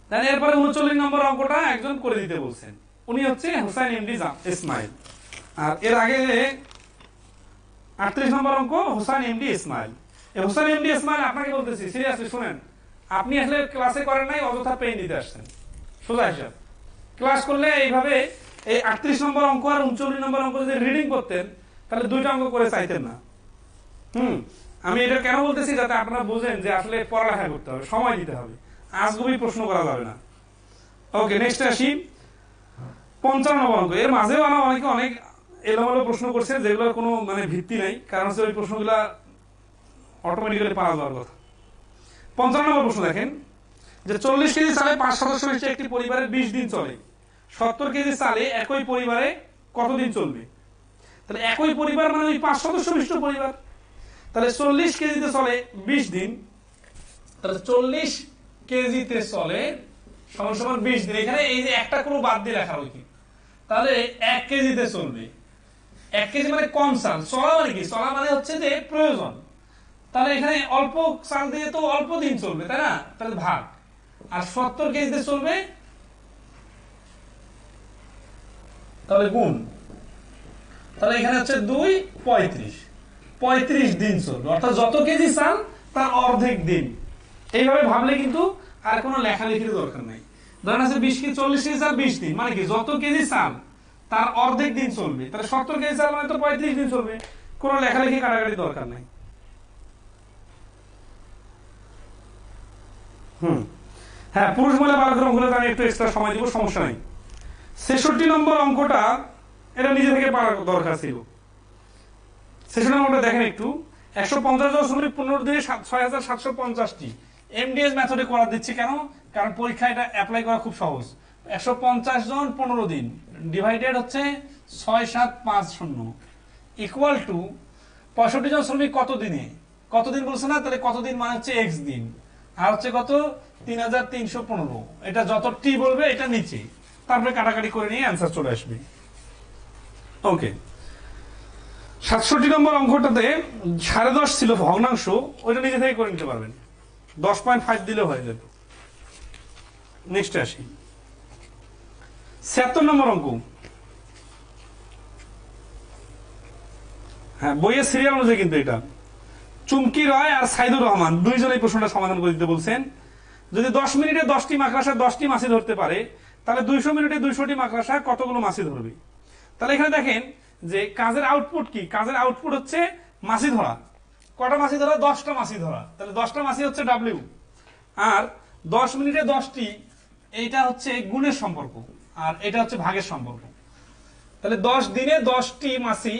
তাহলে এরপরে 39 নম্বর অঙ্কটা একজন করে দিতে বলছেন, উনি হচ্ছে হোসাইন এমডি ইসমাইল। আর এর আগে 38 নম্বর অঙ্ক হোসাইন এমডি ইসমাইল। হোসাইন এমডি ইসমাইল আপনাকে বলতেছি, সিরিয়াসলি শুনেন, আপনি আসলে ক্লাসে করেন নাই, অযথা পেইন দিতে আসছেন। সোজা হিসাব, ক্লাস করলে এইভাবে এই 38 নম্বর অঙ্ক আর 39 নম্বর অঙ্ক যদি রিডিং করতেন, তাহলে দুইটা অঙ্ক করে চাইতেন না। আমি এটা কেন বলতেছি, যাতে আপনারা বুঝেন যে আসলে পড়ালেখা করতে হবে, সময় দিতে হবে, আজগুবি প্রশ্ন করা যাবে না। ওকে, নেক্সট আসি 55 নম্বর অঙ্ক। এর মাঝেও অনেকে অনেক এলোমেলো প্রশ্ন করছে, যেগুলোর কোনো মানে ভিত্তি নাই, কারণ হচ্ছে ওই প্রশ্নগুলা অটোমেটিক্যালি পাওয়া যাওয়ার কথা। 55 নম্বর প্রশ্ন দেখেন, যে 40 কেজি চালে 5 সদস্য বিশিষ্ট একটি পরিবারের 20 দিন চলে, 70 কেজি চালে একই পরিবারে কতদিন চলবে? তাহলে একই পরিবার মানে ওই 5 সদস্য বিশিষ্ট পরিবার। তাহলে 40 কেজিতে চলে 20 দিন, তাহলে 40 কেজিতে চলে সমান সমান 20 দিন। এখানে এই যে একটা কোনো বাদ দিয়ে রাখা হয়েছে, তাহলে 1 কেজিতে চলবে। 1 কেজি মানে কম চাল, চলা মানে কি, চলা মানে হচ্ছে যে প্রয়োজন। তাহলে এখানে অল্প চাল দিয়ে তো অল্প দিন চলবে, তাই না? তাহলে ভাগ। আর 70 কেজিতে চলবে, তাহলে গুণ। তাহলে এখানে হচ্ছে 2 35 দিন চলবে, অর্থাৎ যত কেজি চাল তার অর্ধেক দিন। এইভাবে ভাবলে কিন্তু আর কোনো লেখালেখির দরকার নাই। ধরেন আছে 20 কেজি 40 কেজি চাল 20 দিন, মানে কি যত কেজি চাল তার অর্ধেক দিন চলবে। তাহলে 70 কেজি চাল মানে তো 35 দিন চলবে, কোনো লেখালেখি কাটাকাটি দরকার নাই। হ্যাঁ, পুরুষ মহিলা বালকের অঙ্কগুলোতে আমি একটু এক্সট্রা সময় দিব, সমস্যা নেই। 66 নম্বর অঙ্কটা এটা নিজে থেকে পারার দরকার ছিল। 66 নম্বরটা দেখেন একটু। 150 জন শ্রমিক 15 দিনে 6750টি এমডিএস মেথডে করা দিচ্ছে। কেন? কারণ পরীক্ষা এটা অ্যাপ্লাই করা খুব সহজ। 150 জন 15 দিন ডিভাইডেড হচ্ছে 6750 ইকুয়াল টু 65 জন শ্রমিক কত দিনে, কত দিন বলছে না, তাহলে কত দিন মানে হচ্ছে এক্স দিন, আর হচ্ছে কত 3315। এটা যত টি বলবে এটা নিচে, তারপরে কাটাকাটি করে নিয়ে অ্যান্সার চলে আসবে। ওকে, 67 নম্বর অঙ্কটাতে 10.5 ছিল ভগ্নাংশ, ওইটা নিজে থেকে করে নিতে পারবেন, 10.5 দিলে হয়ে যাবে। নেক্সট আসি 76 নম্বর অঙ্ক। হ্যাঁ, বইয়ের সিরিয়াল অনুযায়ী কিন্তু এটা চুমকি রয় আর সাইদুর রহমান দুইজন এই প্রশ্নটা সমাধান করে দিতে বলছেন। যদি 10 মিনিটে 10টি মাকড়সা 10টি মাছি ধরতে পারে, তাহলে 200 মিনিটে 200টি মাকড়সা কতগুলো মাছি ধরবে? তাহলে এখানে দেখেন যে কাজের আউটপুট কি, কাজের আউটপুট হচ্ছে মাছি ধরা। কটা মাছি ধরা? 10টা মাছি ধরা। তাহলে 10টা মাছি হচ্ছে ডাব্লিউ, আর 10 মিনিটে 10টি এইটা হচ্ছে গুণের সম্পর্ক, আর এটা হচ্ছে ভাগের সম্পর্ক। তাহলে 10 দিনে 10টি মাছি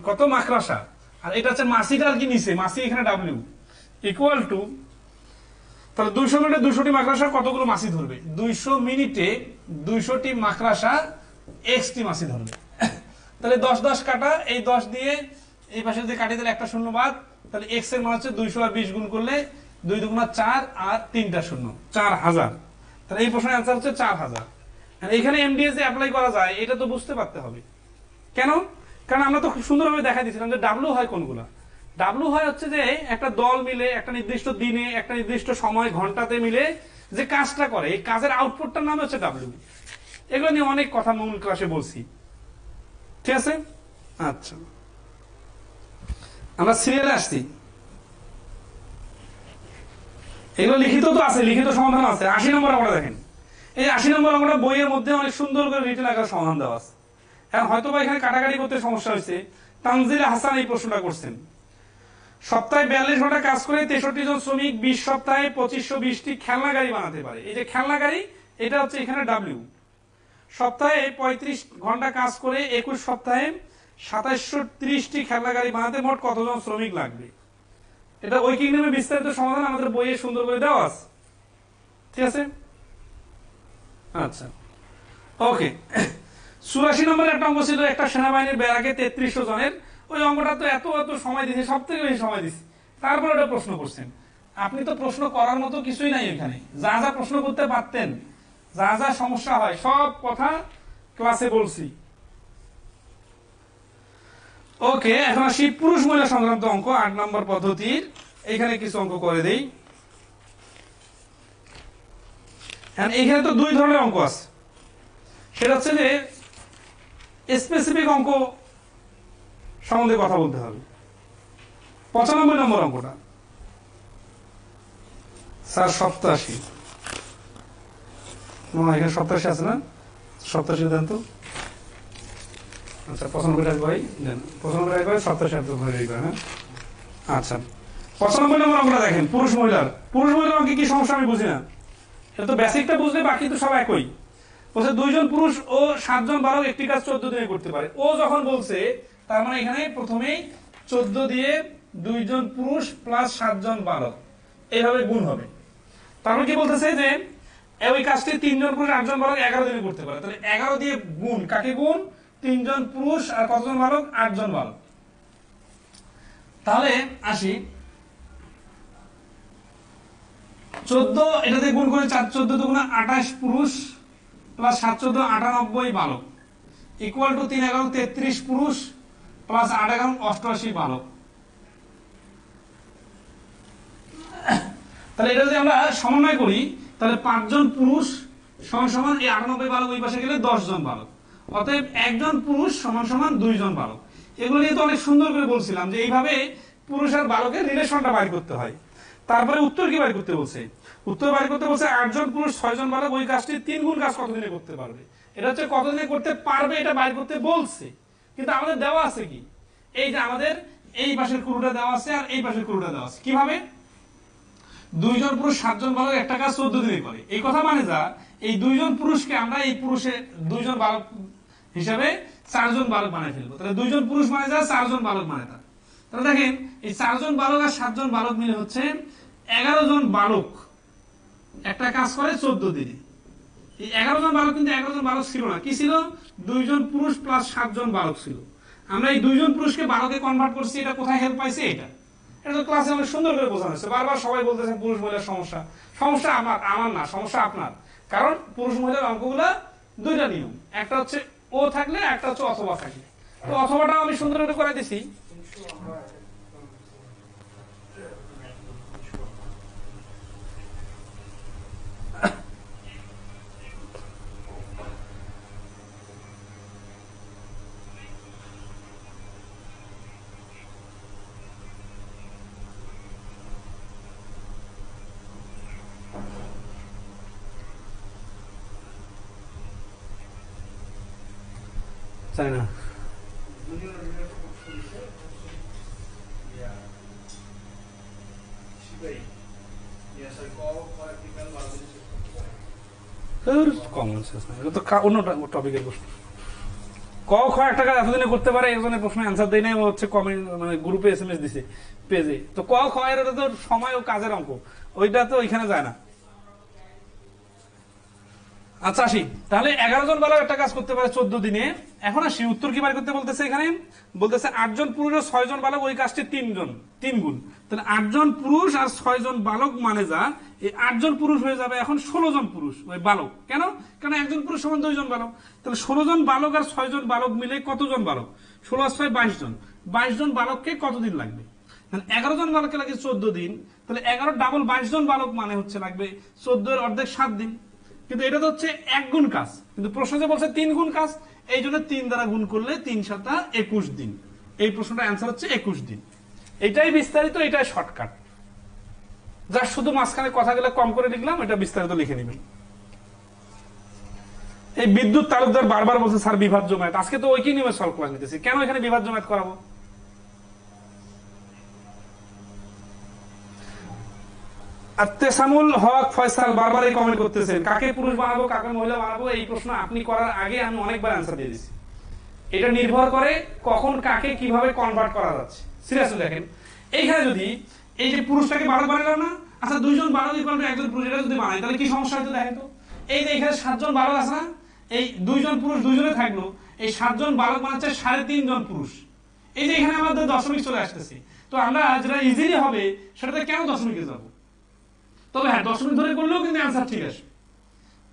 কত মাকড়সা, আর এটা হচ্ছে মাছিটা আর কি নিচে, মাছি এখানে ডাব্লিউ ইকুয়াল টু, তাহলে 200 মিনিটে 200টি মাকড়সা কতগুলো মাছি ধরবে? 200 মিনিটে 200টি মাকড়সা এক্সটি মাছি ধরবে। তাহলে 10 10 কাটা, এই 10 দিয়ে এই পাশে যদি কাটিয়ে দিলে একটা শূন্য বাদ, তাহলে এক্স এর মান হচ্ছে 200 আর 20 গুণ করলে 2 দুগুণা 4 আর 3টা শূন্য 4000। তাহলে এই প্রশ্নের অ্যান্সার হচ্ছে 4000। এখানে এমডিএস এ অ্যাপ্লাই করা যায় এটা তো বুঝতে পারতে হবে। কেন? কারণ আমরা তো খুব সুন্দরভাবে দেখা দিয়েছিলাম যে ডাব্লিউ হয় কোনগুলা। ডাব্লিউ হয় হচ্ছে যে একটা দল মিলে একটা নির্দিষ্ট দিনে একটা নির্দিষ্ট সময় ঘন্টাতে মিলে যে কাজটা করে, এই কাজের আউটপুটটার নাম হচ্ছে ডাব্লিউ। এগুলো নিয়ে অনেক কথা মূল ক্লাসে বলছি, ঠিক আছে? আচ্ছা, আমরা সিরিয়ালে আসছি। এগুলো লিখিত তো আছে, লিখিত সমাধান আছে। 80 নম্বর অঙ্কটা দেখেন। এই 80 নম্বর অঙ্কটা বইয়ের মধ্যে অনেক সুন্দর করে রিটেন আকারে সমাধান দেওয়া আছে। এখন হয়তো বা এখানে কাটাকাটি করতে সমস্যা হয়েছে। তানজিলা হাসান এই প্রশ্নটা করছেন। সপ্তাহে 42 ঘন্টা কাজ করে 63 জন শ্রমিক 20 সপ্তাহে 2520টি খেলনা গাড়ি বানাতে পারে। এই যে খেলনা গাড়ি, এটা হচ্ছে এখানে ডাব্লিউ। সপ্তাহে 35 ঘন্টা কাজ করে 21 সপ্তাহে 2730টি খেলনা গাড়ি বানাতে মোট কতজন শ্রমিক লাগবে? এটা ঐকিক নিয়মে বিস্তারিত সমাধান আমাদের বইয়ে সুন্দর করে দেওয়া আছে, ঠিক আছে? আচ্ছা, ওকে। 84 নম্বরের একটা অঙ্ক ছিল, একটা সেনাবাহিনীর ব্যারাকে 3300 জনের। ওই অঙ্কটা তো এত এত সময় দিয়েছে, সব থেকে বেশি সময় দিচ্ছে, তারপর ওটা প্রশ্ন করছেন। আপনি তো প্রশ্ন করার মতো কিছুই নাই এখানে, যা যা প্রশ্ন করতে পারতেন, যা যা সমস্যা হয় সব কথা ক্লাসে বলছি। ওকে, এখন আসি পুরুষ মহিলা সংক্রান্ত অঙ্ক 8 নম্বর পদ্ধতির। এখানে কিছু অঙ্ক করে দেই। এখানে তো দুই ধরনের অঙ্ক আছে। সেটা হচ্ছে যে স্পেসিফিক অঙ্ক সম্বন্ধে কথা বলতে হবে। 95 নম্বর অঙ্কটা স্যার 87, এখানে 87 আছে না? 87 দেন তো। আচ্ছা, 95 টাকা ভাই দেন, 95 টাকা করে 87 এত ধরে দিবেন। হ্যাঁ, আচ্ছা, 95 নম্বর অঙ্কটা দেখেন। পুরুষ মহিলার অঙ্কে কি সমস্যা আমি বুঝি না। এটা তো বেসিকটা বুঝলে বাকি তো সব একই। বলছে 2 জন পুরুষ ও 7 জন বালক একটি কাজ 14 দিনে করতে পারে। ও যখন বলছে তার মানে এখানে প্রথমেই 14 দিয়ে 2 জন পুরুষ প্লাস 7 জন বালক এইভাবে গুণ হবে। তারপর কি বলতেছে যে ওই কাজটি 3 জন পুরুষ 8 জন বালক 11 দিনে করতে পারে। তাহলে 11 দিয়ে গুণ, কাকে গুণ? 3 জন পুরুষ আর কতজন বালক? 8 জন বালক। তাহলে আসি 14 এটাতে গুণ করে 4 14 দুগুণে 28 পুরুষ প্লাস 7 14 98 বালক ইকুয়াল টু 3 11 33 পুরুষ প্লাস 8 11 88 বালক। তাহলে এটা যদি আমরা সমন্বয় করি তাহলে 5 জন পুরুষ সমান সমান এই 98 বালক ওই পাশে গেলে 10 জন বালক, অতএব একজন পুরুষ সমান সমান 2 জন বালক। এগুলো নিয়ে তো অনেক সুন্দর করে বলছিলাম যে এইভাবে পুরুষ আর বালকের রিলেশনটা বাইর করতে হয়। তারপরে উত্তর কি বাইর করতে বলছে? উত্তর বাইর করতে বলছে 8 জন পুরুষ 6 জন বালক ওই কাজটি 3 গুণ কাজ কতদিনে করতে পারবে। এটা হচ্ছে কতদিনে করতে পারবে এটা বাইর করতে বলছে, কিন্তু আমাদের দেওয়া আছে কি, এই যে আমাদের এই পাশের কুড়ুটা দেওয়া আছে আর এই পাশের কুড়ুটা দেওয়া আছে। কিভাবে? 2 জন পুরুষ 7 জন বালক একটা কাজ 14 দিনে করে, এই কথা মানে যা এই 2 জন পুরুষকে আমরা এই পুরুষের 2 জন বালক হিসাবে 4 জন বালক বানাই ফেলবো। তাহলে 2 জন পুরুষ মানে যা 4 জন বালক মানে তা। তাহলে দেখেন এই 4 জন বালক আর 7 জন বালক মিলে হচ্ছে 11 জন বালক একটা কাজ করে 14 দিনে। এই 11 জন বালক কিন্তু 11 জন বালক ছিল না, কি ছিল? 2 জন পুরুষ প্লাস 7 জন বালক ছিল। আমরা এই 2 জন পুরুষকে বালকে কনভার্ট করছি, এটা কোথায় হেল্প পাইছে? এটা তো ক্লাসে অনেক সুন্দর করে বোঝানো হয়েছে। বারবার সবাই বলতেছেন পুরুষ মহিলার সমস্যা, সমস্যা আমার না, সমস্যা আপনার। কারণ পুরুষ মহিলার অঙ্কগুলা দুইটা নিয়ম, একটা হচ্ছে ও থাকলে, একটা হচ্ছে অথবা থাকলে। তো অথবাটাও আমি সুন্দর করে করে দিছি। চাই না অন্য টপিকের প্রশ্ন। ক খ একটা কাজ এতদিনে করতে পারে, একজনের প্রশ্ন অ্যান্সার দেয় নাই, হচ্ছে কমেন্ট মানে গ্রুপে SMS দিছে পেজে। তো ক খ এর তো সময় ও কাজের অঙ্ক, ওইটা তো ওইখানে যায় না। আচ্ছা আসি, তাহলে 11 জন বালক একটা কাজ করতে পারে 14 দিনে। এখন আসি উত্তর কি বার করতে বলতেছে। এখানে বলতেছে 8 জন পুরুষ আর 6 জন বালক ওই কাজটি 3 গুণ। তাহলে 8 জন পুরুষ আর 6 জন বালক মানে যা এই 8 জন পুরুষ হয়ে যাবে এখন 16 জন পুরুষ ওই বালক। কেন? কারণ একজন পুরুষ সমান 2 জন বালক। তাহলে 16 জন বালক আর 6 জন বালক মিলে কতজন বালক? 16 আর 6 22 জন। 22 জন বালককে কতদিন লাগবে? 11 জন বালককে লাগে 14 দিন। তাহলে 11 ডাবল 22 জন বালক মানে হচ্ছে লাগবে 14 এর অর্ধেক 7 দিন। কিন্তু এটা তো হচ্ছে 1 গুণ কাজ, কিন্তু প্রশ্ন যে বলছে 3 গুণ কাজ, এই জন্য 3 দ্বারা গুণ করলে 3 7 21 দিন। এই প্রশ্নটা অ্যান্সার হচ্ছে 21 দিন। এটাই বিস্তারিত, এটাই শর্টকাট। যা শুধু মাঝখানে কথাগুলো কম করে লিখলাম, এটা বিস্তারিত লিখে নেবেন। এই বিদ্যুৎ তালুকদার বারবার বলছে স্যার বিভাজ্য ম্যাথ, আজকে তো ওইকি নিয়ে সলভ ক্লাস নিতেছি, কেন এখানে বিভাজ্য ম্যাথ করাবো? আত্তেসামুল হক ফয়সাল বারবার এই কমেন্ট করতেছেন কাকে পুরুষ বানাবো কাকে মহিলা বানাবো। এই প্রশ্ন আপনি করার আগে আমি অনেকবার অ্যান্সার দিয়ে দিয়েছি। এটা নির্ভর করে কখন কাকে কিভাবে কনভার্ট করা যাচ্ছে। সিরিয়াসলি দেখেন, এইখানে যদি এই যে পুরুষটাকে বালক বানালাম না, আচ্ছা 2 জন বালক ইকুয়াল টু একজন পুরুষ, এটা যদি বানাই তাহলে কি সমস্যা হতো দেখেন তো। এই যে এখানে 7 জন বালক আছে না, এই 2 জন পুরুষ 2 জনে থাকলো, এই 7 জন বালক বানাচ্ছে 3.5 জন পুরুষ। এই যে এখানে আমাদের দশমিক চলে আসতেছে, তো আমরা যেটা ইজিলি হবে সেটাতে কেন দশমিকে যাবো? তবে হ্যাঁ, দশমিক ধরে করলেও কিন্তু অ্যান্সার ঠিক আসবে।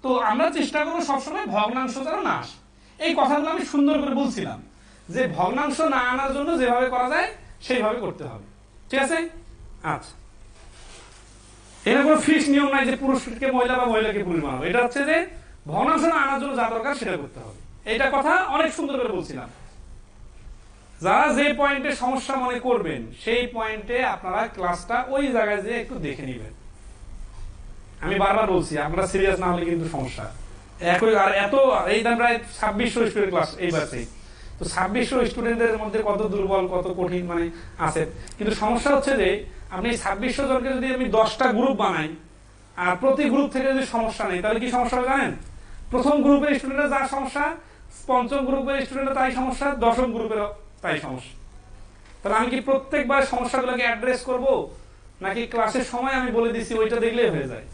তো আমরা চেষ্টা করবো সবসময় ভগ্নাংশ যেন না আসে। এই কথাগুলো আমি সুন্দর করে বলছিলাম যে ভগ্নাংশ না আনার জন্য যেভাবে করা যায় সেইভাবে করতে হবে, ঠিক আছে? আচ্ছা, এটা কোনো ফিক্স নিয়ম নাই যে পুরুষকে মহিলা বা মহিলাকে পুরুষ বানাবো। এটা হচ্ছে যে ভগ্নাংশ না আনার জন্য যা দরকার সেটা করতে হবে। এইটা কথা অনেক সুন্দর করে বলছিলাম। যারা যে পয়েন্টে সমস্যা মনে করবেন সেই পয়েন্টে আপনারা ক্লাসটা ওই জায়গায় যেয়ে একটু দেখে নেবেন। আমি বারবার বলছি, আপনারা সিরিয়াস না হলে কিন্তু সমস্যা। একই আর এত এই দাম প্রায় 2600 স্টুডেন্ট ক্লাস এই বাসে, তো 2600 স্টুডেন্টদের মধ্যে কত দুর্বল কত কঠিন মানে আছে। কিন্তু সমস্যা হচ্ছে যে আপনি 2600 জনকে যদি আমি 10টা গ্রুপ বানাই আর প্রতি গ্রুপ থেকে যদি সমস্যা নেই, তাহলে কি সমস্যা জানেন? প্রথম গ্রুপের স্টুডেন্টের যা সমস্যা, পঞ্চম গ্রুপের স্টুডেন্টের তাই সমস্যা, দশম গ্রুপের তাই সমস্যা। তাহলে আমি কি প্রত্যেকবার সমস্যাগুলোকে অ্যাড্রেস করব, নাকি ক্লাসের সময় আমি বলে দিচ্ছি ওইটা দেখলেই হয়ে যায়?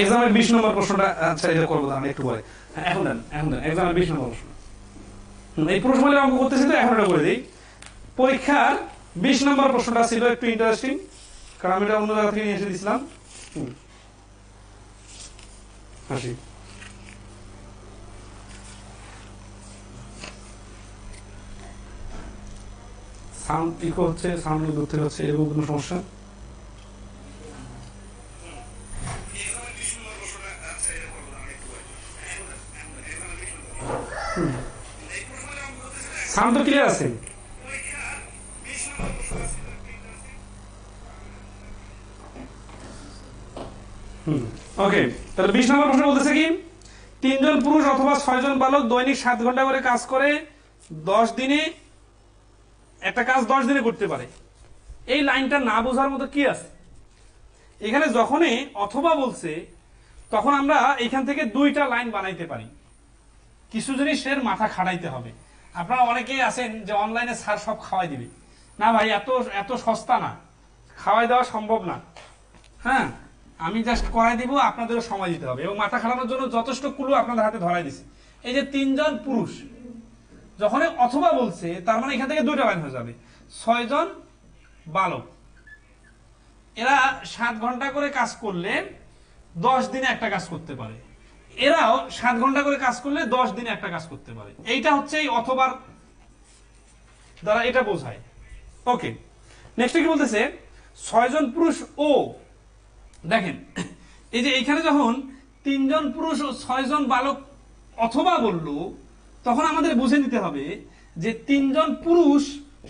এক্সামের 20 নম্বর প্রশ্নটা আচ্ছা এটা করব আমি একটু পরে। হ্যাঁ, এখন দেন এক্সামের 20 নম্বর প্রশ্ন। এই প্রশ্নগুলো অঙ্ক করতেছি তো এখন এটা করে দিই। পরীক্ষার 20 নম্বর প্রশ্নটা ছিল একটু ইন্টারেস্টিং, কারণ আমি এটা অন্য জায়গা থেকে নিয়ে এসে দিয়েছিলাম। হাসি সাউন্ড ইকো হচ্ছে, সাউন্ড দূর থেকে হচ্ছে, এরকম কোনো সমস্যা? সাউন্ড তো ক্লিয়ার আছে? ওকে, তাহলে 20 নম্বর প্রশ্ন বলতেছে কি 3 জন পুরুষ অথবা 6 জন বালক দৈনিক 7 ঘন্টা করে কাজ করে 10 দিনে একটা কাজ 10 দিনে করতে পারে। এই লাইনটা না বোঝার মতো কি আছে? এখানে যখনই অথবা বলছে তখন আমরা এখান থেকে দুইটা লাইন বানাইতে পারি। কিছু জিনিসের মাথা খাটাইতে হবে। আপনারা অনেকেই আছেন যে অনলাইনে স্যার সব খাওয়াই দিবে, না ভাই এত এত সস্তা না, খাওয়াই দেওয়া সম্ভব না। হ্যাঁ, আমি জাস্ট করাই দিব, আপনাদেরও সময় দিতে হবে এবং মাথা খাটানোর জন্য যথেষ্ট ক্লু আপনাদের হাতে ধরাই দিছি। এই যে 3 জন পুরুষ যখন অথবা বলছে তার মানে এখান থেকে দুইটা লাইন হয়ে যাবে। 6 জন বালক এরা 7 ঘন্টা করে কাজ করলে 10 দিনে একটা কাজ করতে পারে। এরাও 7 ঘন্টা করে কাজ করলে 10 দিনে একটা কাজ করতে পারে। এইটা হচ্ছে এই অথবার দ্বারা এটা বোঝায়। ওকে, নেক্সট কি বলতেছে 6 জন পুরুষ ও দেখেন এই যে এখানে যখন 3 জন পুরুষ ও 6 জন বালক অথবা বললো তখন আমাদের বুঝে নিতে হবে যে 3 জন পুরুষ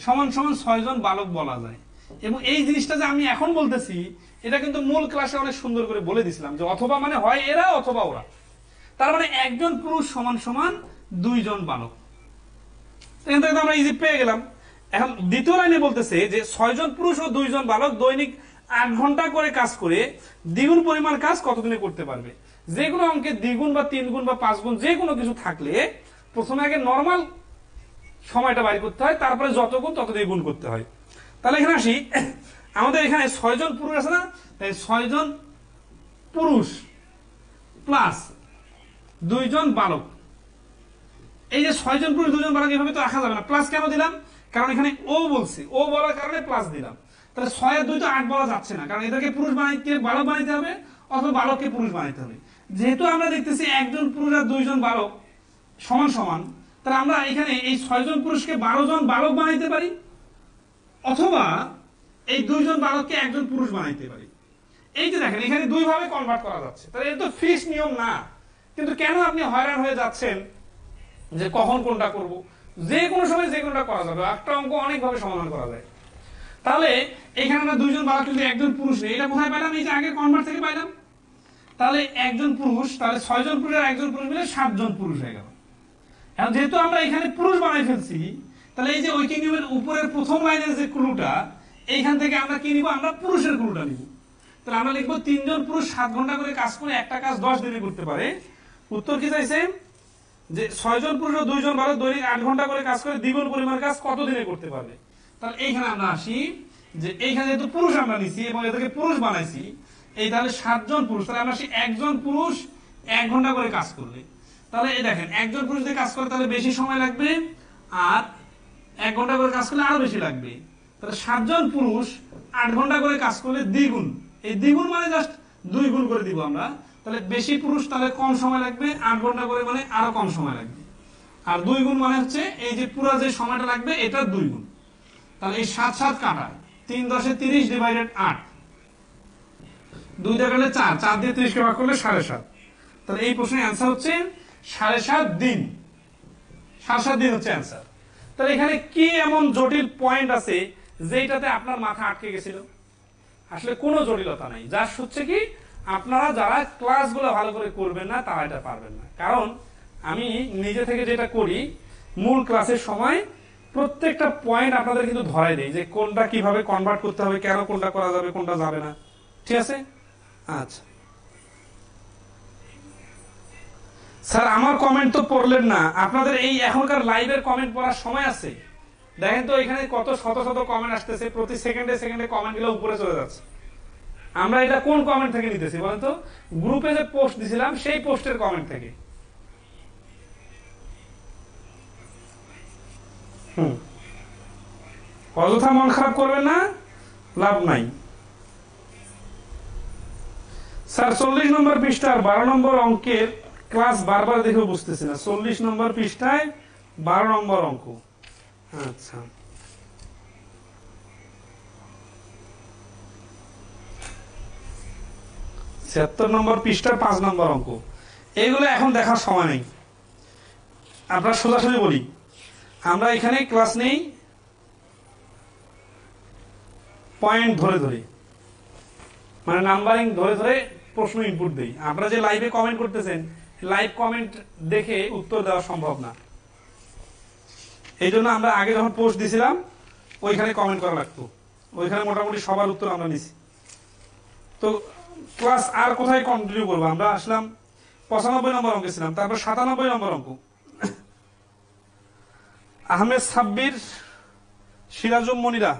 সমান সমান 6 জন বালক বলা যায়। এবং এই জিনিসটা যে আমি এখন বলতেছি এটা কিন্তু মূল ক্লাসে অনেক সুন্দর করে বলে দিছিলাম যে অথবা মানে হয় এরা অথবা ওরা। তার মানে একজন পুরুষ সমান সমান 2 জন বালক। এখান থেকে আমরা ইজি পেয়ে গেলাম। এখন দ্বিতীয় লাইনে বলতেছে যে 6 জন পুরুষ ও 2 জন বালক দৈনিক 8 ঘন্টা করে কাজ করে দ্বিগুণ পরিমাণ কাজ কতদিনে করতে পারবে। যে কোনো অঙ্কে দ্বিগুণ বা 3 গুণ বা 5 গুণ যে কোনো কিছু থাকলে প্রথমে আগে নর্মাল সময়টা বাইর করতে হয়, তারপরে যত গুণ তত দিয়ে গুণ করতে হয়। তাহলে এখানে আসি, আমাদের এখানে 6 জন পুরুষ আছে না, তাই 6 জন পুরুষ প্লাস 2 জন বালক। এই যে 6 জন পুরুষ 2 জন বালক এভাবে তো রাখা যাবে না, প্লাস কেন দিলাম? কারণ এখানে ও বলছে, ও বলার কারণে প্লাস দিলাম। তাহলে 6 আর 2 তো 8 বলা যাচ্ছে না, কারণ এদেরকে পুরুষ বানাইতে বালক বানাইতে হবে অথবা বালককে পুরুষ বানাইতে হবে। যেহেতু আমরা দেখতেছি একজন পুরুষ আর 2 জন বালক সমান সমান, তাহলে আমরা এখানে এই 6 জন পুরুষকে 12 জন বালক বানাইতে পারি অথবা এই 2 জন বালককে একজন পুরুষ বানাইতে পারি। এই যে দেখেন এখানে দুই ভাবে কনভার্ট করা যাচ্ছে। তাহলে এটা তো ফিক্সড নিয়ম না, কিন্তু কেন আপনি হয়রান হয়ে যাচ্ছেন যে কখন কোনটা করব? যে কোনো সময় যে কোনটা করা যাবে, একটা অঙ্ক অনেকভাবে সমাধান করা যায়। তাহলে এখানে আমরা 2 জন বালক কিন্তু একজন পুরুষ নেই, এটা কোথায় পাইলাম? এই যে আগে কনভার্ট থেকে পাইলাম। তাহলে একজন পুরুষ, তাহলে 6 জন পুরুষ আর একজন পুরুষ মিলে 7 জন পুরুষ হয়ে গেল। এখন যেহেতু আমরা এখানে পুরুষ বানাই ফেলছি, তাহলে এই যে ঐকিক নিয়মের উপরের প্রথম লাইনের যে ক্লুটা, এইখান থেকে আমরা কি নিব? আমরা পুরুষের ক্লুটা নিব। তাহলে আমরা লিখবো 3 জন পুরুষ 7 ঘন্টা করে কাজ করে একটা কাজ 10 দিনে করতে পারে। উত্তর কি চাইছে? যে 6 জন পুরুষ ও 2 জন বালক দৈনিক 8 ঘন্টা করে কাজ করে দ্বিগুণ পরিমাণ কাজ কত দিনে করতে পারবে। তাহলে এইখানে আমরা আসি যে এইখানে যেহেতু পুরুষ আমরা নিছি এবং এদেরকে পুরুষ বানাইছি, এই তাহলে 7 জন পুরুষ, তাহলে আমরা আসি একজন পুরুষ 1 ঘন্টা করে কাজ করলে। তাহলে এই দেখেন একজন পুরুষ দিয়ে কাজ করে তাহলে বেশি সময় লাগবে, আর 1 ঘন্টা করে কাজ করলে আরো বেশি লাগবে। তাহলে 7 জন পুরুষ 8 ঘন্টা করে কাজ করলে দ্বিগুণ, এই দ্বিগুণ মানে জাস্ট 2 গুণ করে দিব আমরা। তাহলে বেশি পুরুষ তাহলে কম সময় লাগবে, 8 ঘন্টা করে মানে আরো কম সময় লাগবে। আর 2 গুণ মানে হচ্ছে এই যে পুরো যে সময়টা লাগবে এটা 2 গুণ। তাহলে এই 7 7 কাটা 3 10 এ 30 ডিভাইডেড 8, 2 দিয়ে কাটলে 4, 4 দিয়ে 30 কে ভাগ করলে 7.5। তাহলে এই প্রশ্নের অ্যান্সার হচ্ছে 7.5 দিন। 7.5 দিন হচ্ছে অ্যান্সার। তাহলে এখানে কি এমন জটিল পয়েন্ট আছে যেটাতে আপনার মাথা আটকে গেছিল? আসলে কোনো জটিলতা নাই, যা হচ্ছে কি আপনারা যারা ক্লাসগুলো ভালো করে করবেন না তারা এটা পারবেন না। কারণ আমি নিজে থেকে যেটা করি, মূল ক্লাসের সময় প্রত্যেকটা পয়েন্ট আপনাদের কিন্তু ধরাই দেই যে কোনটা কিভাবে কনভার্ট করতে হবে, কেন কোনটা করা যাবে কোনটা যাবে না। ঠিক আছে? আচ্ছা স্যার আমার কমেন্ট তো পড়লেন না, আপনাদের এই এখনকার লাইভের কমেন্ট পড়ার সময় আছে? দেখেন তো এখানে কত শত শত কমেন্ট আসতেছে, প্রতি সেকেন্ডে সেকেন্ডে কমেন্ট গুলো উপরে চলে যাচ্ছে। আমরা এটা কোন কমেন্ট থেকে নিতেছি বলেন তো? গ্রুপে যে পোস্ট দিছিলাম সেই পোস্টের কমেন্ট থেকে। অযথা মন খারাপ করবেন না, লাভ নাই। স্যার 40 নম্বর পৃষ্ঠার 12 নম্বর অঙ্কের ক্লাস বারবার দেখে বুঝতেছি না। 40 নম্বর পৃষ্ঠায় 12 নম্বর অঙ্ক। আচ্ছা, ছিয়াত্তর নম্বর পৃষ্ঠার 5 নম্বর অঙ্ক। এইগুলো এখন দেখার সময় নেই, আমরা সোজাসুজি বলি। আমরা এখানে ক্লাস নেই পয়েন্ট ধরে ধরে, মানে নাম্বারিং ধরে ধরে প্রশ্ন ইনপুট দেই। আপনারা যে লাইভে কমেন্ট করতেছেন, লাইভ কমেন্ট দেখে উত্তর দেওয়া সম্ভব না। এই জন্য আমরা আগে যখন পোস্ট দিছিলাম ওইখানে কমেন্ট করা লাগতো, ওইখানে মোটামুটি সবার উত্তর আমরা নিছি। তো ক্লাস আর কোথায় কন্টিনিউ করবো? আমরা আসলাম 95 নম্বর অঙ্কে ছিলাম, তারপর 97 নম্বর অঙ্ক। আহমেদ সাব্বির, সিরাজুম মনিরা।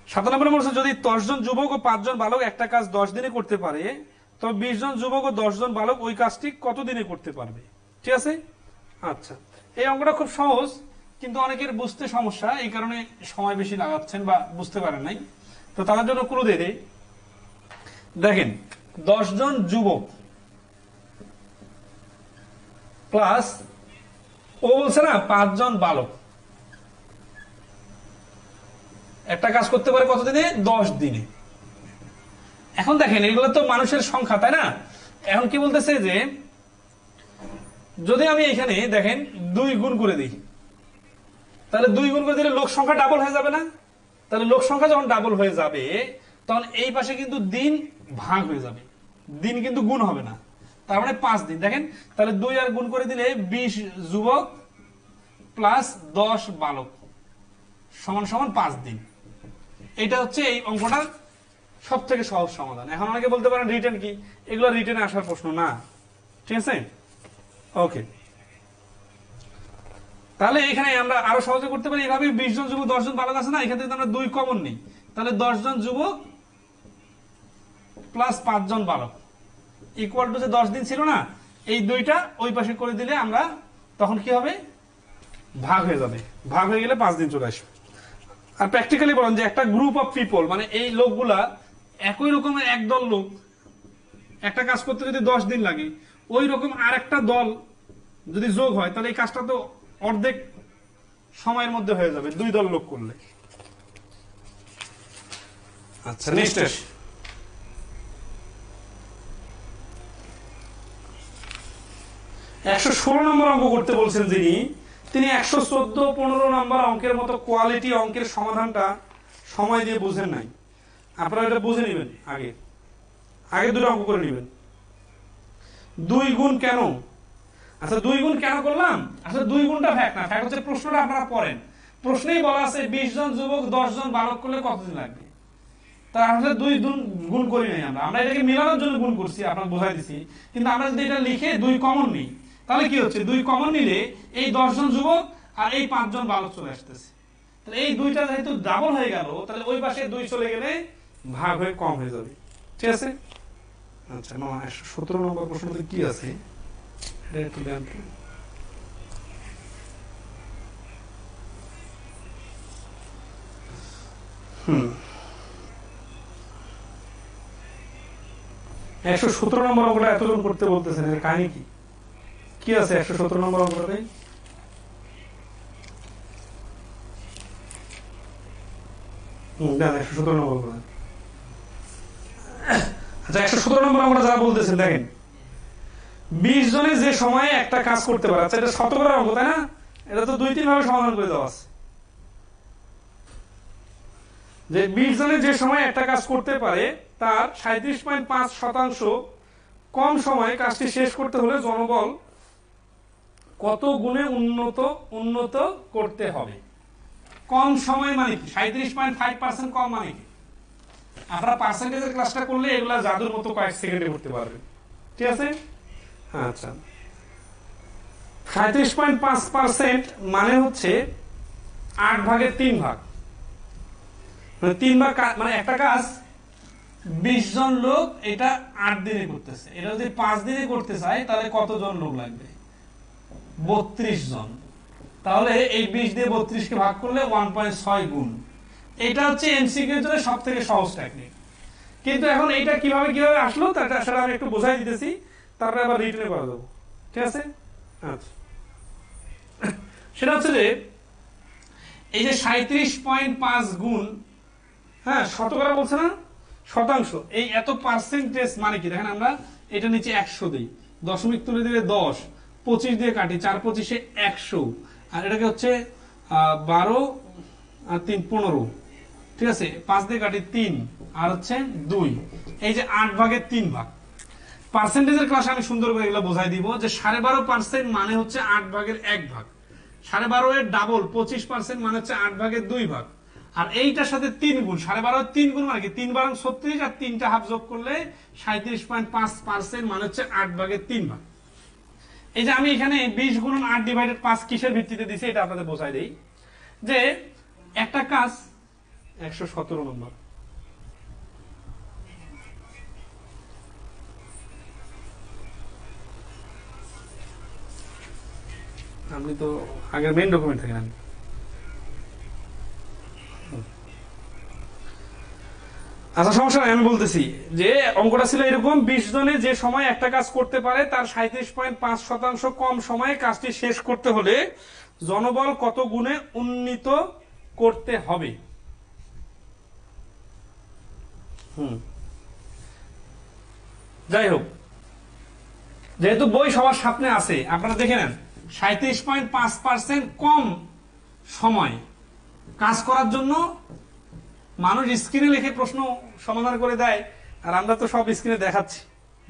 97 নম্বর বলছে, যদি 10 জন যুবক ও 5 জন বালক একটা কাজ 10 দিনে করতে পারে, তবে 20 জন যুবক ও 10 জন বালক ওই কাজটি কত দিনে করতে পারবে? ঠিক আছে। আচ্ছা, এই অঙ্কটা খুব সহজ, কিন্তু অনেকের বুঝতে সমস্যা, এই কারণে সময় বেশি লাগাচ্ছেন বা বুঝতে পারেন নাই। তো তাদের জন্য ক্লু দিয়ে দেই। দেখেন, 10 জন যুবক প্লাস ও বলছে না 5 জন বালক একটা কাজ করতে পারে কত দিনে? 10 দিনে। এখন দেখেন, এগুলো তো মানুষের সংখ্যা, তাই না? এখন কি বলতেছে যে যদি আমি এখানে দেখেন 2 গুণ করে দিই, তাহলে 2 গুণ করে দিলে লোক সংখ্যা ডাবল হয়ে যাবে না? তাহলে লোক সংখ্যা যখন ডাবল হয়ে যাবে, তখন এই পাশে কিন্তু দিন ভাগ হয়ে যাবে, দিন কিন্তু গুণ হবে না। তার মানে 5 দিন। দেখেন, তাহলে 2 আর গুণ করে দিলে 20 যুবক প্লাস 10 বালক সমান সমান 5 দিন। এটা হচ্ছে এই অঙ্কটার সব থেকে সহজ সমাধান। এখন অনেকে বলতে পারেন রিটেন কি? এগুলো রিটেনে আসার প্রশ্ন না, ঠিক আছে? ওকে, তাহলে এখানে আমরা আরো সহজে করতে পারি এভাবে। 20 জন যুবক 10 জন বালক আছে না, এখান থেকে আমরা 2 কমন নিই, তাহলে 10 জন যুবক প্লাস 5 জন বালক ইকুয়াল টু যে 10 দিন ছিল না, এই 2টা ওই পাশে করে দিলে আমরা তখন কি হবে? ভাগ হয়ে যাবে। ভাগ হয়ে গেলে 5 দিন চলে আসবে। আর প্র্যাকটিক্যালি বলেন যে একটা গ্রুপ অফ পিপল, মানে এই লোকগুলা একই রকমের একদল লোক একটা কাজ করতে যদি 10 দিন লাগে, ওই রকম আর একটা দল যদি যোগ হয়, তাহলে এই কাজটা তো অর্ধেক সময়ের মধ্যে হয়ে যাবে 2 দল লোক করলে। আচ্ছা, নেক্সট আসি। 116 নম্বর অঙ্ক করতে বলছেন যিনি, তিনি 114, 15 নম্বর অঙ্কের মতো কোয়ালিটি অঙ্কের সমাধানটা সময় দিয়ে বুঝেন নাই। আপনারা এটা বুঝে নেবেন, আগে আগে 2টা অঙ্ক করে নেবেন। 2 গুণ কেন? আচ্ছা, 2 গুণ কেন করলাম? আচ্ছা, 2 গুণটা ফ্যাক্ট না, ফ্যাক্ট হচ্ছে প্রশ্নটা আপনারা পড়েন। প্রশ্নেই বলা আছে 20 জন যুবক 10 জন বালক করলে কতদিন লাগবে। তা আসলে 2 গুণ করি নাই, আমরা এটাকে মেলানোর জন্য গুণ করছি, আপনারা বোঝাই দিছি। কিন্তু আমরা যদি এটা লিখে 2 কমন নিই, তাহলে কি হচ্ছে? 2 কমন নিলে এই 10 জন যুবক আর এই 5 জন বালক চলে আসতেছে। তাহলে এই 2টা যেহেতু ডাবল হয়ে গেল, তাহলে ওই পাশে 2 চলে গেলে ভাগ হয়ে কম হয়ে যাবে, ঠিক আছে? আচ্ছা, 117 নম্বর প্রশ্নতে কি আছে এটা একটু দেন। 117 নম্বর অঙ্কটা এতজন করতে বলতেছেন, এর কাহিনী কি? কি আছে 117 নম্বর অঙ্কটাতে? দেন 117 নম্বর অঙ্কটা। আচ্ছা, 117 নম্বর অঙ্কটা যারা বলতেছেন, দেখেন 20 জনে যে সময়ে একটা কাজ করতে পারে। আচ্ছা, এটা শতকরার অঙ্ক, তাই না? এটা তো 2-3 ভাবে সমাধান করে দেওয়া আছে। যে 20 জনে যে সময় একটা কাজ করতে পারে, তার 37.5% কম সময়ে কাজটি শেষ করতে হলে জনবল কত গুণে উন্নত করতে হবে? কম সময় মানে কি? 37.5% কম মানে কি? আপনারা পার্সেন্টেজের ক্লাসটা করলে এগুলা জাদুর মতো কয়েক সেকেন্ডে করতে পারবেন, ঠিক আছে? আচ্ছা, 37.5% মানে হচ্ছে 8 ভাগের 3 ভাগ। মানে 3 বার মানে একটা কাজ 20 জন লোক এটা 8 দিনে করতেছে, এটা যদি 5 দিনে করতে চায় তাহলে কতজন লোক লাগবে? 32 জন। তাহলে এই 20 দিয়ে 32 কে ভাগ করলে 1.6 গুণ। এটা হচ্ছে এমসিকিউ এর জন্য সবথেকে সহজ টেকনিক। কিন্তু এখন এইটা কিভাবে আসলো তাটা আসলে আমি একটু বোঝাই দিতেছি, তারপরে আবার রিটেনে করা দেবো, ঠিক আছে? আচ্ছা, সেটা হচ্ছে যে এই যে 37.5 গুণ, হ্যাঁ শতকরা বলছে না, শতাংশ, এই এত পার্সেন্টেজ মানে কি দেখেন, আমরা এটা নিচে 100 দিই, দশমিক তুলে দিলে 10, 25 দিয়ে কাটি, 4 25 100, আর এটাকে হচ্ছে 12 আর 3 15, ঠিক আছে, 5 দিয়ে কাটি 3 আর হচ্ছে 2, এই যে 8 ভাগের 3 ভাগ। পার্সেন্টেজের ক্লাসে আমি সুন্দর করে এগুলো বোঝাই দিব যে 12.5% মানে হচ্ছে 8 ভাগের 1 ভাগ, 12.5 এর ডাবল 25% মানে হচ্ছে 8 ভাগের 2 ভাগ, আর এইটার সাথে 3 গুণ, 12.5 3 গুণ মানে কি 3 বারং 36, আর 3টা হাফ যোগ করলে 37.5% মানে হচ্ছে 8 ভাগের 3 ভাগ। এই যে আমি এখানে 20 গুণন 8 ডিভাইডেড 5 কিসের ভিত্তিতে দিছি এটা আপনাদের বোঝাই দেই, যে একটা কাজ 117 নম্বর, আপনি তো আগের মেইন ডকুমেন্ট থেকে নেন। আচ্ছা সমস্যা নাই, আমি বলতেছি যে অঙ্কটা ছিল এরকম, 20 জনে যে সময় একটা কাজ করতে পারে তার 37.5% কম সময়ে কাজটি শেষ করতে হলে জনবল কত গুণে উন্নীত করতে হবে। যাই হোক, যেহেতু বই সবার সামনে আছে আপনারা দেখে নেন, 37.5% কম সময় কাজ করার জন্য মানুষ স্ক্রিনে লিখে প্রশ্ন সমাধান করে দেয়, আর আমরা তো সব স্ক্রিনে দেখাচ্ছি,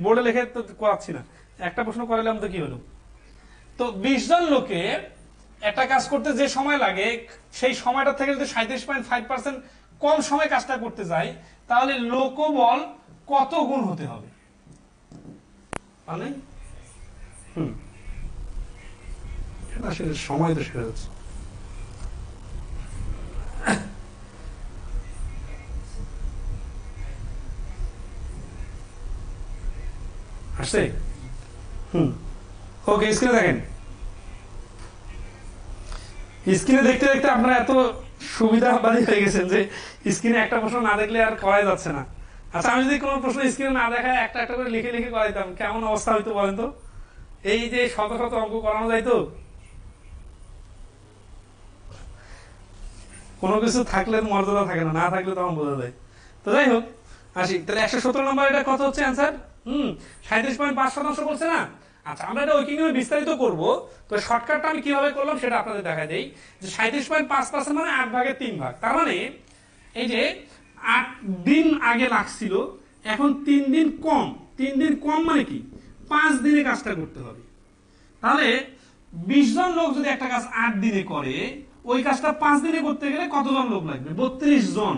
বোর্ডে লিখে তো করাচ্ছি না। একটা প্রশ্ন করালাম তো কি হলো? তো 20 জন লোকে একটা কাজ করতে যে সময় লাগে সেই সময়টা থেকে যদি 37.5% কম সময় কাজটা করতে যায় তাহলে লোকবল কত গুণ হতে হবে? মানে আসলে সময় তো সেরে যাচ্ছে। আসছে? ওকে, স্ক্রিনে দেখেন, স্ক্রিনে দেখতে দেখতে আপনারা এত সুবিধাবাদী হয়ে গেছেন যে স্ক্রিনে একটা প্রশ্ন না দেখলে আর করাই যাচ্ছে না। আচ্ছা, আমি যদি কোনো প্রশ্ন স্ক্রিনে না দেখায় একটা একটা করে লিখে লিখে করাইতাম কেমন অবস্থা হইতো বলেন তো? এই যে শত শত অঙ্ক করানো যাইতো, কোনো কিছু থাকলে মর্যাদা থাকে না, না থাকলে তখন বোঝা যায়। তো যাই হোক, আসি তাহলে 117 নম্বর, এটা কত হচ্ছে অ্যান্সার? 37.5% বলছে না। আচ্ছা, আমরা এটা ওইখানে বিস্তারিত করব, তো শর্টকাটটা আমি কিভাবে করলাম সেটা আপনাদের দেখা দেই, যে 37.5% মানে 8 ভাগের 3 ভাগ, তার মানে এই যে 8 দিন আগে লাগছিল, এখন 3 দিন কম, 3 দিন কম মানে কি 5 দিনে কাজটা করতে হবে। তাহলে 20 জন লোক যদি একটা কাজ 8 দিনে করে, ওই কাজটা 5 দিনে করতে গেলে কতজন লোক লাগবে? 32 জন।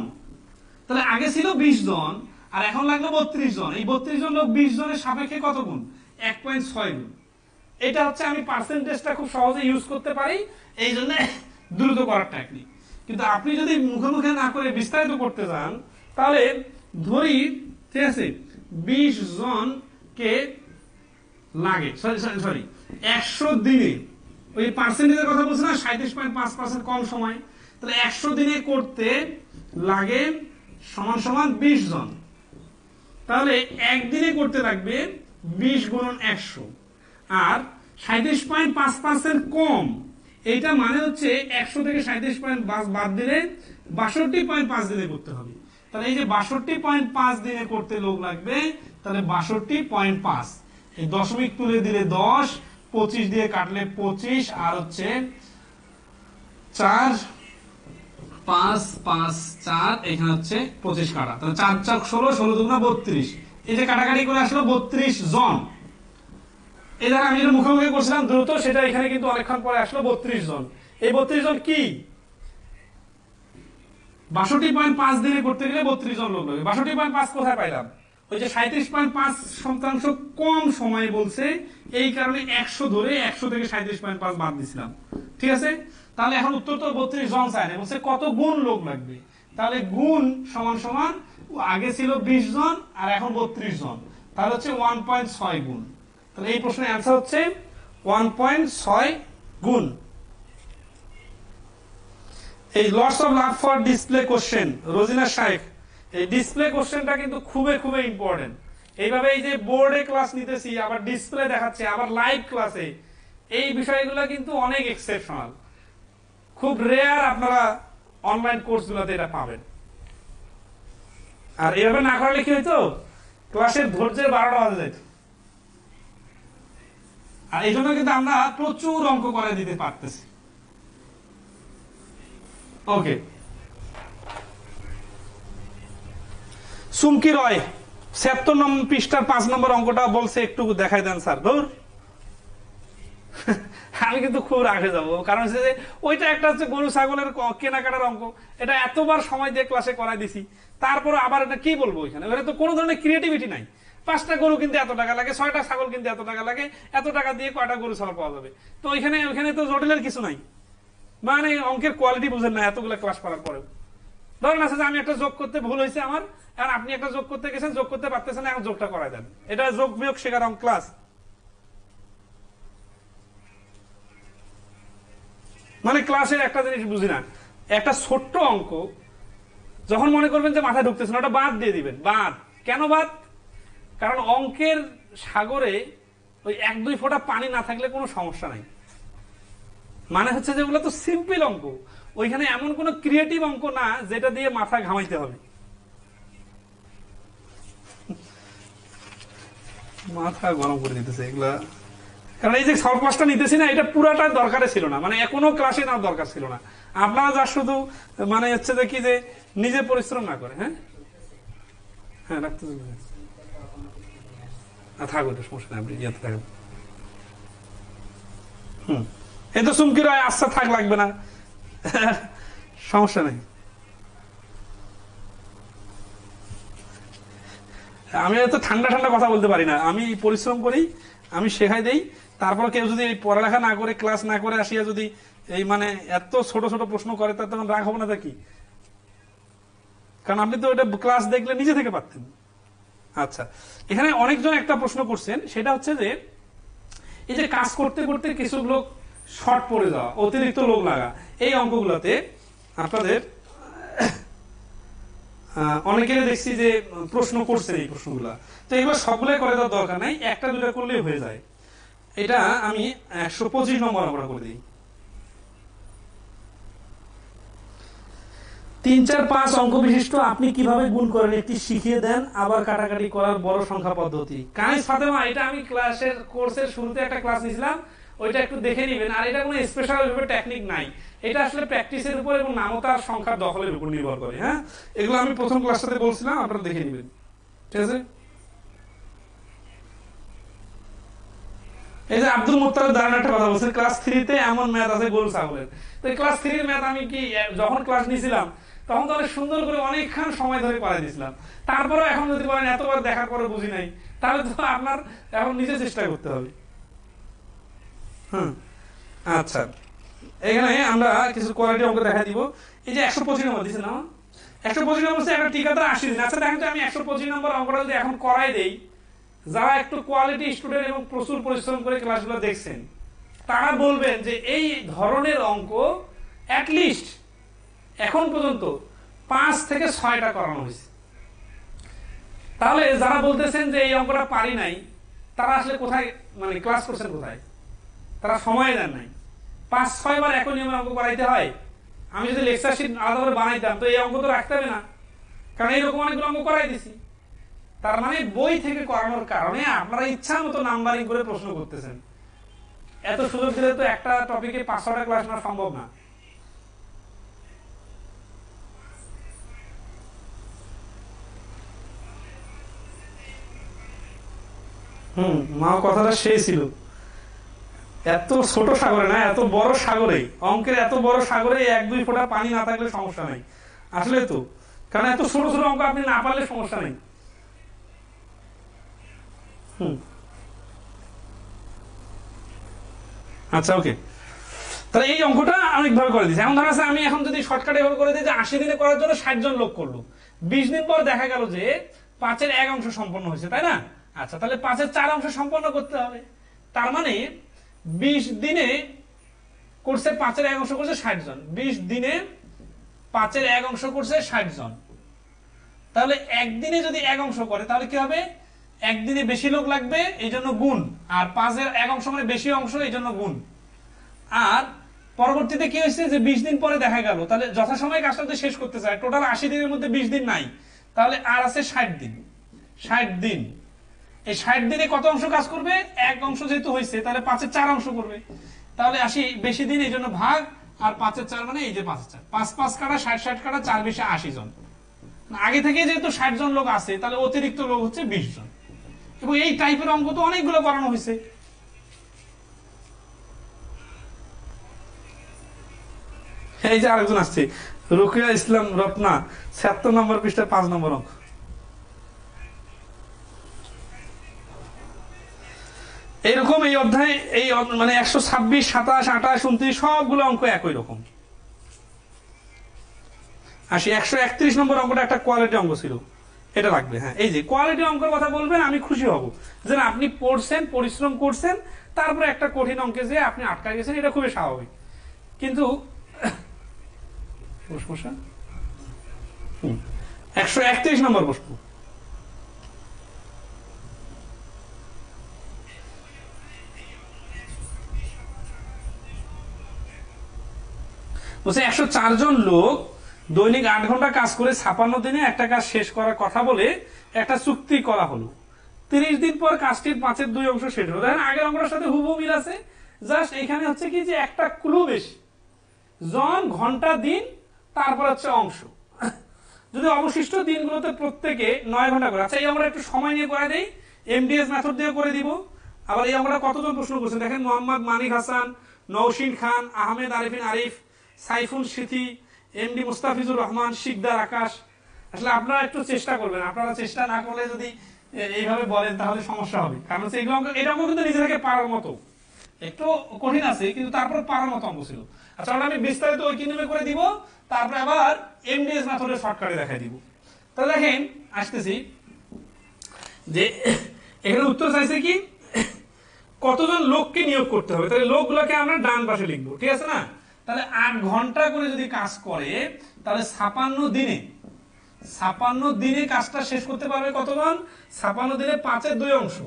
তাহলে আগে ছিল 20 জন আর এখন লাগলো 32 জন। এই 32 জন লোক 20 জনের সাপেক্ষে কত গুণ? 1.6 গুণ। এটা হচ্ছে আমি পার্সেন্টেজটা খুব সহজে ইউজ করতে পারি, এই জন্য দ্রুত করার টেকনিক। কিন্তু আপনি যদি মুখে মুখে না করে বিস্তারিত করতে চান তাহলে ধরি, ঠিক আছে, 20 জনকে লাগে, সরি 100 দিনে, ওই পার্সেন্টেজের কথা বলছি না, 37.5% কম সময়, তাহলে 100 দিনে করতে লাগে সমান সমান 20 জন, তাহলে একদিনে করতে লাগবে 20 গুণন 100, আর 37.5% কম, এইটা মানে হচ্ছে 100 থেকে 37.5 বাদ দিলে 62.5 দিনে করতে হবে। তাহলে এই যে 62.5 দিনে করতে লোক লাগবে, তাহলে 62.5, এই দশমিক তুলে দিলে 10, 25 দিয়ে কাটলে 25, আর হচ্ছে 4 5 5 4, এখানে হচ্ছে 25 কাটা, তাহলে 4 4 16, 16 দুগুণা 32, এই যে কাটাকাটি করে আসলো 32 জন। এই দ্বারা আমি যেটা মুখে মুখে করছিলাম দ্রুত, সেটা এখানে কিন্তু অনেকক্ষণ পরে আসলো 32 জন। এই 32 জন কি 62.5 দিনে করতে গেলে 32 জন লোক লাগবে। 62.5 কোথায় পাইলাম? ওই যে 37.5% কম সময় বলছে, এই কারণে 100 ধরে 100 থেকে 37.5 বাদ দিছিলাম, ঠিক আছে? তাহলে এখন উত্তর তো 32 জন চায় না, বলছে কত গুণ লোক লাগবে। তাহলে গুণ সমান সমান আগে ছিল 20 জন আর এখন 32 জন, তাহলে হচ্ছে 1.6 গুণ। তাহলে এই প্রশ্নের অ্যান্সার হচ্ছে 1.6 গুণ। এই lots of love for display question, Rozina Shaikh, এই ডিসপ্লে কোশ্চেনটা কিন্তু খুবই খুবই ইম্পর্টেন্ট। এইভাবে এই যে বোর্ডে ক্লাস নিতেছি, আবার ডিসপ্লে দেখাচ্ছে, আবার লাইভ ক্লাসে, এই বিষয়গুলো কিন্তু অনেক এক্সেপশনাল, খুব রেয়ার আপনারা অনলাইন কোর্সগুলোতে এটা পাবেন। আর এভাবে না করলে কি হইতো, ক্লাসের ধৈর্যের 12টা বাজে যেত। আর এই জন্য কিন্তু আমরা প্রচুর অঙ্ক করে দিতে পারতেছি। ওকে, সুমকি রয় 76 নম্বর পৃষ্ঠার 5 নম্বর অঙ্কটা বলছে একটু দেখাই দেন স্যার। ধর আমি কিন্তু খুব রাগে যাবো, কারণ হচ্ছে যে ওইটা একটা হচ্ছে গরু ছাগলের কেনাকাটার অঙ্ক, এটা এতবার সময় দিয়ে ক্লাসে করাই দিছি, তারপরে আবার এটা কি বলবো, ওইখানে ওরা তো কোনো ধরনের ক্রিয়েটিভিটি নাই। 5টা গরু কিনতে এত টাকা লাগে, 6টা ছাগল কিনতে এত টাকা লাগে, এত টাকা দিয়ে কয়টা গরু ছাগল পাওয়া যাবে? তো ওইখানে তো জটিলের কিছু নাই, মানে অঙ্কের কোয়ালিটি বুঝেন না এতগুলো ক্লাস করার পরেও। ধরেন আছে যে আমি একটা যোগ করতে ভুল হয়েছে আমার, আর আপনি একটা যোগ করতে গেছেন, যোগ করতে পারতেছেন না, এখন যোগটা করাই দেন। এটা যোগ বিয়োগ শেখার অঙ্ক ক্লাস। মানে ক্লাসের একটা জিনিস বুঝি না, একটা ছোট্ট অঙ্ক যখন মনে করবেন যে মাথায় ঢুকতেছে না, ওটা বাদ দিয়ে দিবেন। বাদ কেন বাদ? কারণ অঙ্কের সাগরে ওই 1-2 ফোঁটা পানি না থাকলে কোনো সমস্যা নাই। মানে হচ্ছে যে ওগুলো তো সিম্পল অঙ্ক, ওইখানে এমন কোনো ক্রিয়েটিভ অঙ্ক না যেটা দিয়ে মাথা ঘামাইতে হবে। মাথা গরম করে দিতেছে এগুলা, কারণ এই যে সব ক্লাসটা নিতেছি না, এটা পুরাটা দরকারে ছিল না, মানে কোনো ক্লাসে নেওয়ার দরকার ছিল না। আপনারা যা শুধু মানে হচ্ছে যে কি যে নিজে পরিশ্রম না করে। হ্যাঁ হ্যাঁ, রাখতে থাকো, এটা সমস্যা নেই, আপনি ইয়াতে থাকবেন। এই তো চুমকি রয়, আচ্ছা থাক, লাগবে না, সমস্যা নেই। আমি এত ঠান্ডা ঠান্ডা কথা বলতে পারি না, আমি পরিশ্রম করি, আমি শেখাই দেই। তারপর কেউ যদি এই পড়ালেখা না করে, ক্লাস না করে আসিয়া যদি এই মানে এত ছোট ছোট প্রশ্ন করে, তার তখন রাগ হবে না কি? কারণ আপনি তো এটা ক্লাস দেখলে নিজে থেকে পারতেন। আচ্ছা, এখানে অনেকজন একটা প্রশ্ন করছেন, সেটা হচ্ছে যে এই যে কাজ করতে করতে কিছু লোক শর্ট পড়ে যাওয়া, অতিরিক্ত লোক লাগা, এই অঙ্কগুলোতে আপনাদের অনেকেই দেখছি যে প্রশ্ন করছেন এই প্রশ্নগুলা। তো এগুলো সবগুলাই করে দেওয়ার দরকার নাই, 1টা 2টা করলেই হয়ে যায়। এটা আমি 125 নম্বর অঙ্কটা করে দিই। 3, 4, 5 অঙ্ক বিশিষ্ট আপনি কিভাবে গুণ করেন একটি শিখিয়ে দেন, আবার কাটাকাটি করার বড় সংখ্যা পদ্ধতি। কানিস ফাতেমা, এটা আমি ক্লাসের কোর্সের শুরুতে একটা ক্লাস নিয়েছিলাম, ওইটা একটু দেখে নিবেন। আর এটা কোনো স্পেশাল ভাবে টেকনিক নাই, এটা আসলে প্র্যাকটিসের উপর এবং নামতার সংখ্যার দখলের উপর নির্ভর করে। হ্যাঁ, এগুলো আমি প্রথম ক্লাসটাতে বলছিলাম, আপনারা দেখে নিবেন, ঠিক আছে? এই যে আব্দুল মুত্তালিব দারুণ একটা কথা বলছেন, ক্লাস 3-তে এমন ম্যাথ আছে গরু ছাগলের। তো ক্লাস 3-এর ম্যাথ আমি কি যখন ক্লাস নিয়েছিলাম তখন তো অনেক সুন্দর করে অনেকক্ষণ সময় ধরে করাই দিয়েছিলাম। তারপরে এখন যদি বলেন এতবার দেখার পরে বুঝি নাই, তাহলে তো আপনার এখন নিজে চেষ্টা করতে হবে। আচ্ছা, এখানে আমরা কিছু কোয়ালিটি অঙ্ক দেখা দিব। এই যে 125 নম্বর দিচ্ছে না, 125 নম্বর একটা ঠিকাদার 80 দিন। আচ্ছা দেখেন তো, আমি 125 নম্বর অঙ্কটা যদি এখন করাই দেই, যারা একটু কোয়ালিটি স্টুডেন্ট এবং প্রচুর পরিশ্রম করে ক্লাসগুলো দেখছেন, তারা বলবেন যে এই ধরনের অঙ্ক অ্যাটলিস্ট এখন পর্যন্ত 5 থেকে 6টা করানো হয়েছে। তাহলে যারা বলতেছেন যে এই অঙ্কটা পারি নাই, তারা আসলে কোথায় মানে ক্লাস করছেন কোথায়? তারা সময় দেন নাই। 5-6 বার একই নিয়মের অঙ্ক করাইতে হয়। আমি যদি লেকচার শিট আলাদা করে বানাইতাম তো এই অঙ্ক তো রাখতে হবে না, কারণ এইরকম অনেকগুলো অঙ্ক করাই দিছি। তার মানে বই থেকে করানোর কারণে আপনারা ইচ্ছা মতো নাম্বারিং করে প্রশ্ন করতেছেন। এত সুযোগ দিলে তো একটা টপিকে 5-6টা ক্লাস নেওয়া সম্ভব না। মা কথাটা সেই ছিল, এত ছোট সাগরে না, এত বড় সাগরে, অঙ্কের এত বড় সাগরে 1-2 ফোঁটা পানি না থাকলে সমস্যা নাই। আসলে তো, কারণ এত ছোট ছোট অঙ্ক আপনি না পারলে সমস্যা নেই। আচ্ছা, ওকে, তাহলে এই অঙ্কটা অনেকভাবে করে দিচ্ছে। এমন ধরো আছে, আমি এখন যদি শর্টকাট এভাবে করে দিই যে 80 দিনে করার জন্য 60 জন লোক করলো, 20 দিন পর দেখা গেল যে 5-এর 1 অংশ সম্পন্ন হয়েছে, তাই না? আচ্ছা, তাহলে 5-এর 4 অংশ সম্পন্ন করতে হবে। তার মানে 20 দিনে করছে 5-এর 1 অংশ করছে 60 জন, 20 দিনে 5-এর 1 অংশ করছে 60 জন। তাহলে একদিনে যদি 1 অংশ করে তাহলে কি হবে? একদিনে বেশি লোক লাগবে, এই জন্য গুণ, আর 5-এর 1 অংশ মানে বেশি অংশ, এই জন্য গুণ। আর পরবর্তীতে কি হয়েছে যে 20 দিন পরে দেখা গেল, তাহলে যথাসময়ে কাজটা যদি শেষ করতে চায়, টোটাল 80 দিনের মধ্যে 20 দিন নাই, তাহলে আর আছে 60 দিন। 60 দিন, এই 60 দিনে কত অংশ কাজ করবে? 1 অংশ যেহেতু হয়েছে, তাহলে 5-এর 4 অংশ করবে। তাহলে 80 বেশি দিন, এই জন্য ভাগ, আর 5-এর 4 মানে এই যে 5-এর 4, 5 কাটা 60 কাটা 4 বেশি 80 জন। আগে থেকে যেহেতু 60 জন লোক আছে, তাহলে অতিরিক্ত লোক হচ্ছে 20 জন। এবং এই টাইপের অঙ্ক তো অনেকগুলো করানো হয়েছে। এই যে আরেকজন আসছে, রুকিয়া ইসলাম রত্না, 76 নম্বর পৃষ্ঠা 5 নম্বর অঙ্ক। এইরকম এই অধ্যায়, এই মানে 126, 27, 28, 29 সবগুলো অঙ্ক একই রকম। আসি 131 নম্বর অঙ্কটা একটা কোয়ালিটি অঙ্ক ছিল, এটা লাগবে। হ্যাঁ, এই যে কোয়ালিটি অঙ্কের কথা বলবেন, আমি খুশি হব যে না আপনি পড়ছেন, পরিশ্রম করছেন, তারপরে একটা কঠিন অঙ্কে যে আপনি আটকা গেছেন, এটা খুবই স্বাভাবিক। কিন্তু 131 নম্বর প্রশ্ন, বলছে 104 জন লোক দৈনিক 8 ঘন্টা কাজ করে 56 দিনে একটা কাজ শেষ করার কথা বলে একটা চুক্তি করা হলো। 30 দিন পর কাজটির 5-এর 2 অংশ শেষ হলো। দেখেন আগের অঙ্কটার সাথে হুবহু মিল আছে, জাস্ট এখানে হচ্ছে কি যে একটা ক্লু বেশি, জন, ঘন্টা, দিন, তারপর হচ্ছে অংশ। যদি অবশিষ্ট দিনগুলোতে প্রত্যেকে 9 ঘন্টা করে, আচ্ছা এই আমরা একটু সময় নিয়ে করে দেই, এমডিএস মেথড দিয়ে করে দিব। আবার এই আমরা কতজন প্রশ্ন করছেন দেখেন, মোহাম্মদ মানিক হাসান, নওশিন খান, আহমেদ আরিফিন আরিফ, সাইফুল সিথি, এমডি মুস্তাফিজুর রহমান, শিকদার আকাশ। আসলে আপনারা একটু চেষ্টা করবেন, আপনারা চেষ্টা না করলে যদি এইভাবে বলেন তাহলে সমস্যা হবে, কারণ এগুলো এটা অঙ্ক কিন্তু নিজে থেকে পারার মতো, একটু কঠিন আছে কিন্তু তারপর পারার মতো অঙ্ক ছিল। আচ্ছা আমি বিস্তারিত ওই কিভাবে করে দিব, তারপরে আবার এমডিএস মেথডে শর্টকাটে দেখাই দিব। তাহলে দেখেন আসতেছি যে এখানে উত্তর চাইছে কি কতজন লোককে নিয়োগ করতে হবে, তাহলে লোকগুলোকে আমরা ডান পাশে লিখবো, ঠিক আছে না? তাহলে 8 ঘন্টা করে যদি কাজ করে, তাহলে 56 দিনে কাজটা শেষ করতে পারবে কতজন? 56 দিনে 5-এর 2 অংশ,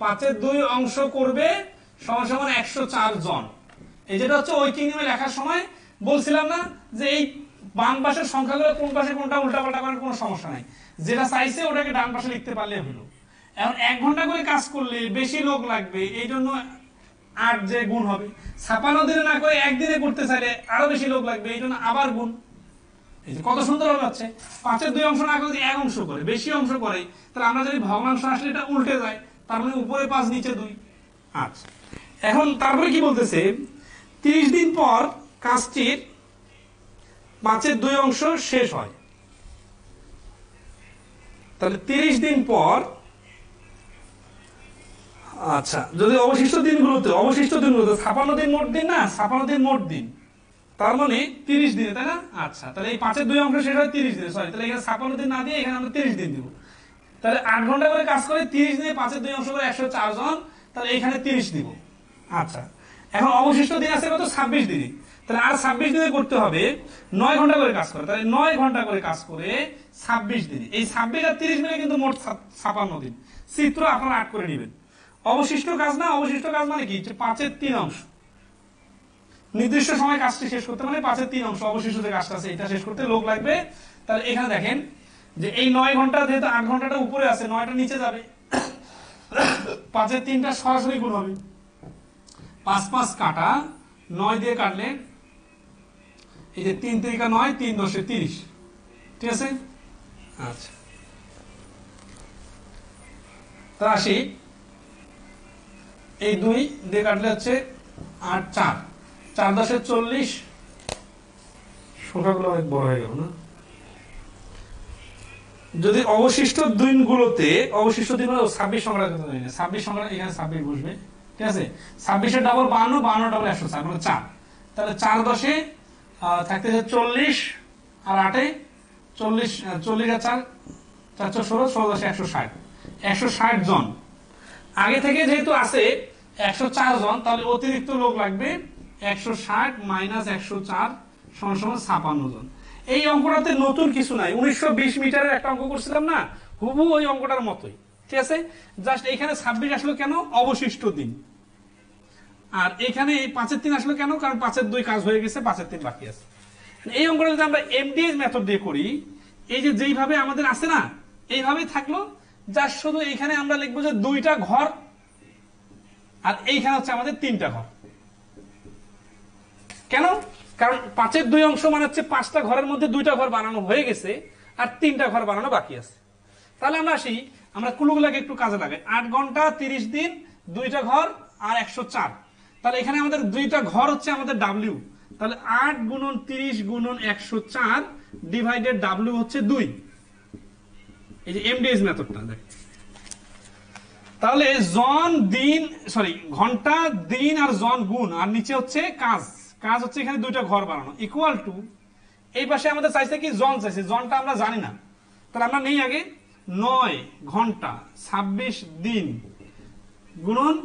5-এর 2 অংশ করবে সমান সমান 104 জন। এই যেটা হচ্ছে ঐকিক নিয়মে লেখার সময় বলছিলাম না যে এই বাম পাশের সংখ্যাগুলো কোন পাশে কোনটা উল্টাপাল্টা করার কোনো সমস্যা নাই, যেটা চাইছে ওটাকে ডান পাশে লিখতে পারলে হলো। এখন 1 ঘন্টা করে কাজ করলে বেশি লোক লাগবে, এই জন্য 8 যে গুণ হবে। 56 দিনে না করে একদিনে করতে চাইলে আরো বেশি লোক লাগবে, এই জন্য আবার গুণ। এই যে কত সুন্দর হবে হচ্ছে, 5-এর 2 অংশ না করে যদি 1 অংশ করে, বেশি অংশ করে, তাহলে আমরা যদি ভগ্নাংশ আসলে এটা উল্টে যায়, তার মানে উপরে 5 নিচে 2। আচ্ছা এখন তারপরে কি বলতেছে, 30 দিন পর কাজটির 5-এর 2 অংশ শেষ হয়। তাহলে 30 দিন পর, আচ্ছা যদি অবশিষ্ট দিনগুলোতে 56 দিন মোট দিন না, 56 দিন মোট দিন, তার মানে 30 দিনে, তাই না? আচ্ছা তাহলে এই 5-এর 2 অংশ শেষ হয় 30 দিনে, সরি তাহলে এখানে 56 দিন না দিয়ে এখানে আমরা 30 দিন দিব। তাহলে 8 ঘন্টা করে কাজ করে 30 দিনে 5-এর 2 অংশ করে 104 জন, তাহলে এখানে 30 দিব। আচ্ছা এখন অবশিষ্ট দিন আছে কত? 26 দিনে, তাহলে আর 26 দিনে করতে হবে 9 ঘন্টা করে কাজ করে, তাহলে 9 ঘন্টা করে কাজ করে 26 দিনে, এই 26 আর 30 মিলে কিন্তু মোট 56 দিন। চিত্র আপনারা 8 করে নেবেন। অবশিষ্ট কাজ না, অবশিষ্ট কাজ মানে কি? 5-এর 3 অংশ, নির্দিষ্ট সময় কাজটি শেষ করতে, মানে 5-এর 3 অংশ অবশিষ্ট যে কাজটা আছে এটা শেষ করতে লোক লাগবে। তাহলে এখানে দেখেন যে এই 9 ঘন্টা যেহেতু 8 ঘন্টাটা উপরে আছে, 9টা নিচে যাবে, 5-এর 3টা সরাসরি গুণ হবে, 5 কাটা 9 দিয়ে কাটলে এই যে 3 3 9, 3 10 30, ঠিক আছে? আচ্ছা তা আসি, এই 2 দিয়ে কাটলে হচ্ছে 8 4, 4 10 40, সংখ্যাগুলো অনেক বড় হয়ে গেল না? যদি অবশিষ্ট দিনগুলোতে, অবশিষ্ট দিন 26 সংখ্যা, 26 সংখ্যা এখানে 26 বসবে, ঠিক আছে? 26-এর ডাবল 52, 52 ডাবল 104 মানে 4, তাহলে 4 10-এ থাকতেছে 40 আর 8-এ 40, 40 আর 4 416, 16 10 160, 160 জন। আগে থেকে যেহেতু আছে 104 জন, তাহলে অতিরিক্ত লোক লাগবে 160 মাইনাস 104 সমান 56 জন। এই অঙ্কটাতে নতুন কিছু নাই, 1920 মিটারের একটা অঙ্ক করছিলাম না, হুবহু ওই অঙ্কটার মতোই, ঠিক আছে। জাস্ট এখানে 26 আসলো কেন, অবশিষ্ট দিন। আর এখানে 5-এর 3 আসলো কেন, কারণ 5-এর 2 কাজ হয়ে গেছে, 5-এর 3 বাকি আছে। এই অঙ্কটা যদি আমরা এমডিএস মেথড দিয়ে করি, এই যে যেইভাবে আমাদের আছে না, এইভাবেই থাকলো, জাস্ট শুধু এইখানে আমরা লিখবো যে 2টা ঘর, আর এইখানে হচ্ছে আমাদের 3টা ঘর। কেন? কারণ 5-এর 2 অংশ মানে হচ্ছে 5টা ঘরের মধ্যে 2টা ঘর বানানো হয়ে গেছে, আর 3টা ঘর বানানো বাকি আছে। তাহলে আমরা আসি, আমরা কুলুগুলাকে একটু কাজে লাগাই। 8 ঘন্টা 30 দিন, 2টা ঘর আর 104। তাহলে এখানে আমাদের 2টা ঘর হচ্ছে আমাদের ডাব্লিউ। তাহলে 8 গুণন 30 গুণন 104 ডিভাইডেড ডাব্লিউ হচ্ছে 2। এই যে এমডিএস মেথডটা দেখ। তাহলে জন দিন, সরি ঘন্টা দিন আর জন গুণ, আর নিচে হচ্ছে কাজ, কাজ হচ্ছে এখানে 2টা ঘর বানানো, ইকুয়াল টু এই পাশে আমাদের চাইছে কি, জন চাইছে, জনটা আমরা জানি না। তাহলে আমরা নেই আগে 9 ঘন্টা 26 দিন গুণন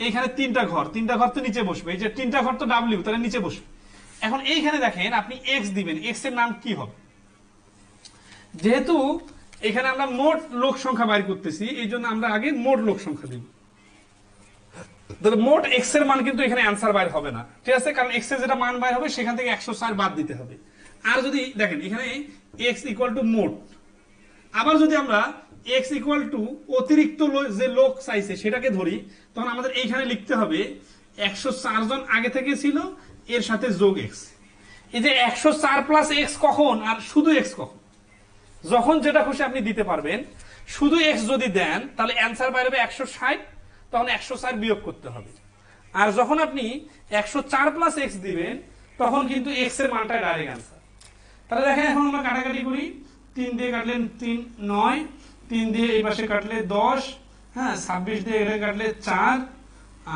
এইখানে 3টা ঘর, 3টা ঘর তো নিচে বসবে, এই যে 3টা ঘর তো ডাব্লিউ, তাহলে নিচে বসবে। এখন এইখানে দেখেন আপনি এক্স দিবেন, এক্স এর নাম কি হবে? যেহেতু এখানে আমরা মোট লোক সংখ্যা বাইর করতেছি, এই জন্য আমরা আগে মোট লোক সংখ্যা দিব। তাহলে মোট এক্স এর মান কিন্তু এখানে অ্যান্সার বাইর হবে না, ঠিক আছে, কারণ এক্স এর যেটা মান বাইর হবে সেখান থেকে 104 বাদ দিতে হবে। আর যদি দেখেন এখানে এক্স ইকুয়াল টু মোট, আবার যদি আমরা এক্স ইকুয়াল টু অতিরিক্ত যে লোক চাইছে সেটাকে ধরি, তখন আমাদের এইখানে লিখতে হবে 104 জন আগে থেকে ছিল, এর সাথে যোগ এক্স। এই যে 104 প্লাস এক্স কখন, আর শুধু এক্স কখন? যখন যেটা খুশি আপনি দিতে পারবেন। শুধু এক্স যদি দেন তাহলে অ্যান্সার বাইরে 160, তখন 104 বিয়োগ করতে হবে। আর যখন আপনি 104 প্লাস এক্স দিবেন, তখন কিন্তু এক্স এর মানটা ডাইরেক্ট অ্যান্সার। তাহলে দেখেন এখন আমরা কাটাকাটি করি, 3 দিয়ে কাটলেন 3 9, 3 দিয়ে এই পাশে কাটলে 10, হ্যাঁ 26 দিয়ে এটা কাটলে 4,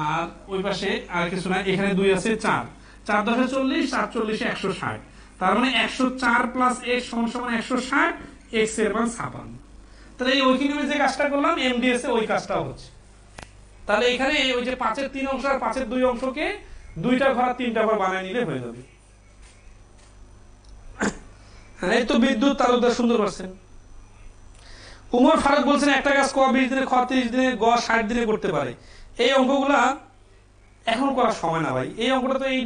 আর ওই পাশে আর কিছু না, এখানে 2 আছে 4, 4 10 40, 4 40 160। তার মানে 104 প্লাস এক্স সমান 160, এক্স এর মান 56। তাহলে এই ওইখানে যে কাজটা করলাম এমডিএস এ, ওই কাজটাও হচ্ছে। তাহলে এখানে ওই যে 5-এর 3 অংশ আর 5-এর 2 অংশকে 2টা ঘর আর 3টা ঘর বানিয়ে নিলে হয়ে যাবে। এই তো বিদ্যুৎ তালুকদার সুন্দর পাচ্ছেন। উমর ফারুক বলছেন একটা কাজ ক 20 দিনে, খ 30 দিনে, গ 60 দিনে করতে পারে। এই অঙ্কগুলা এখন করার সময় না ভাই, এই অঙ্কটা তো এই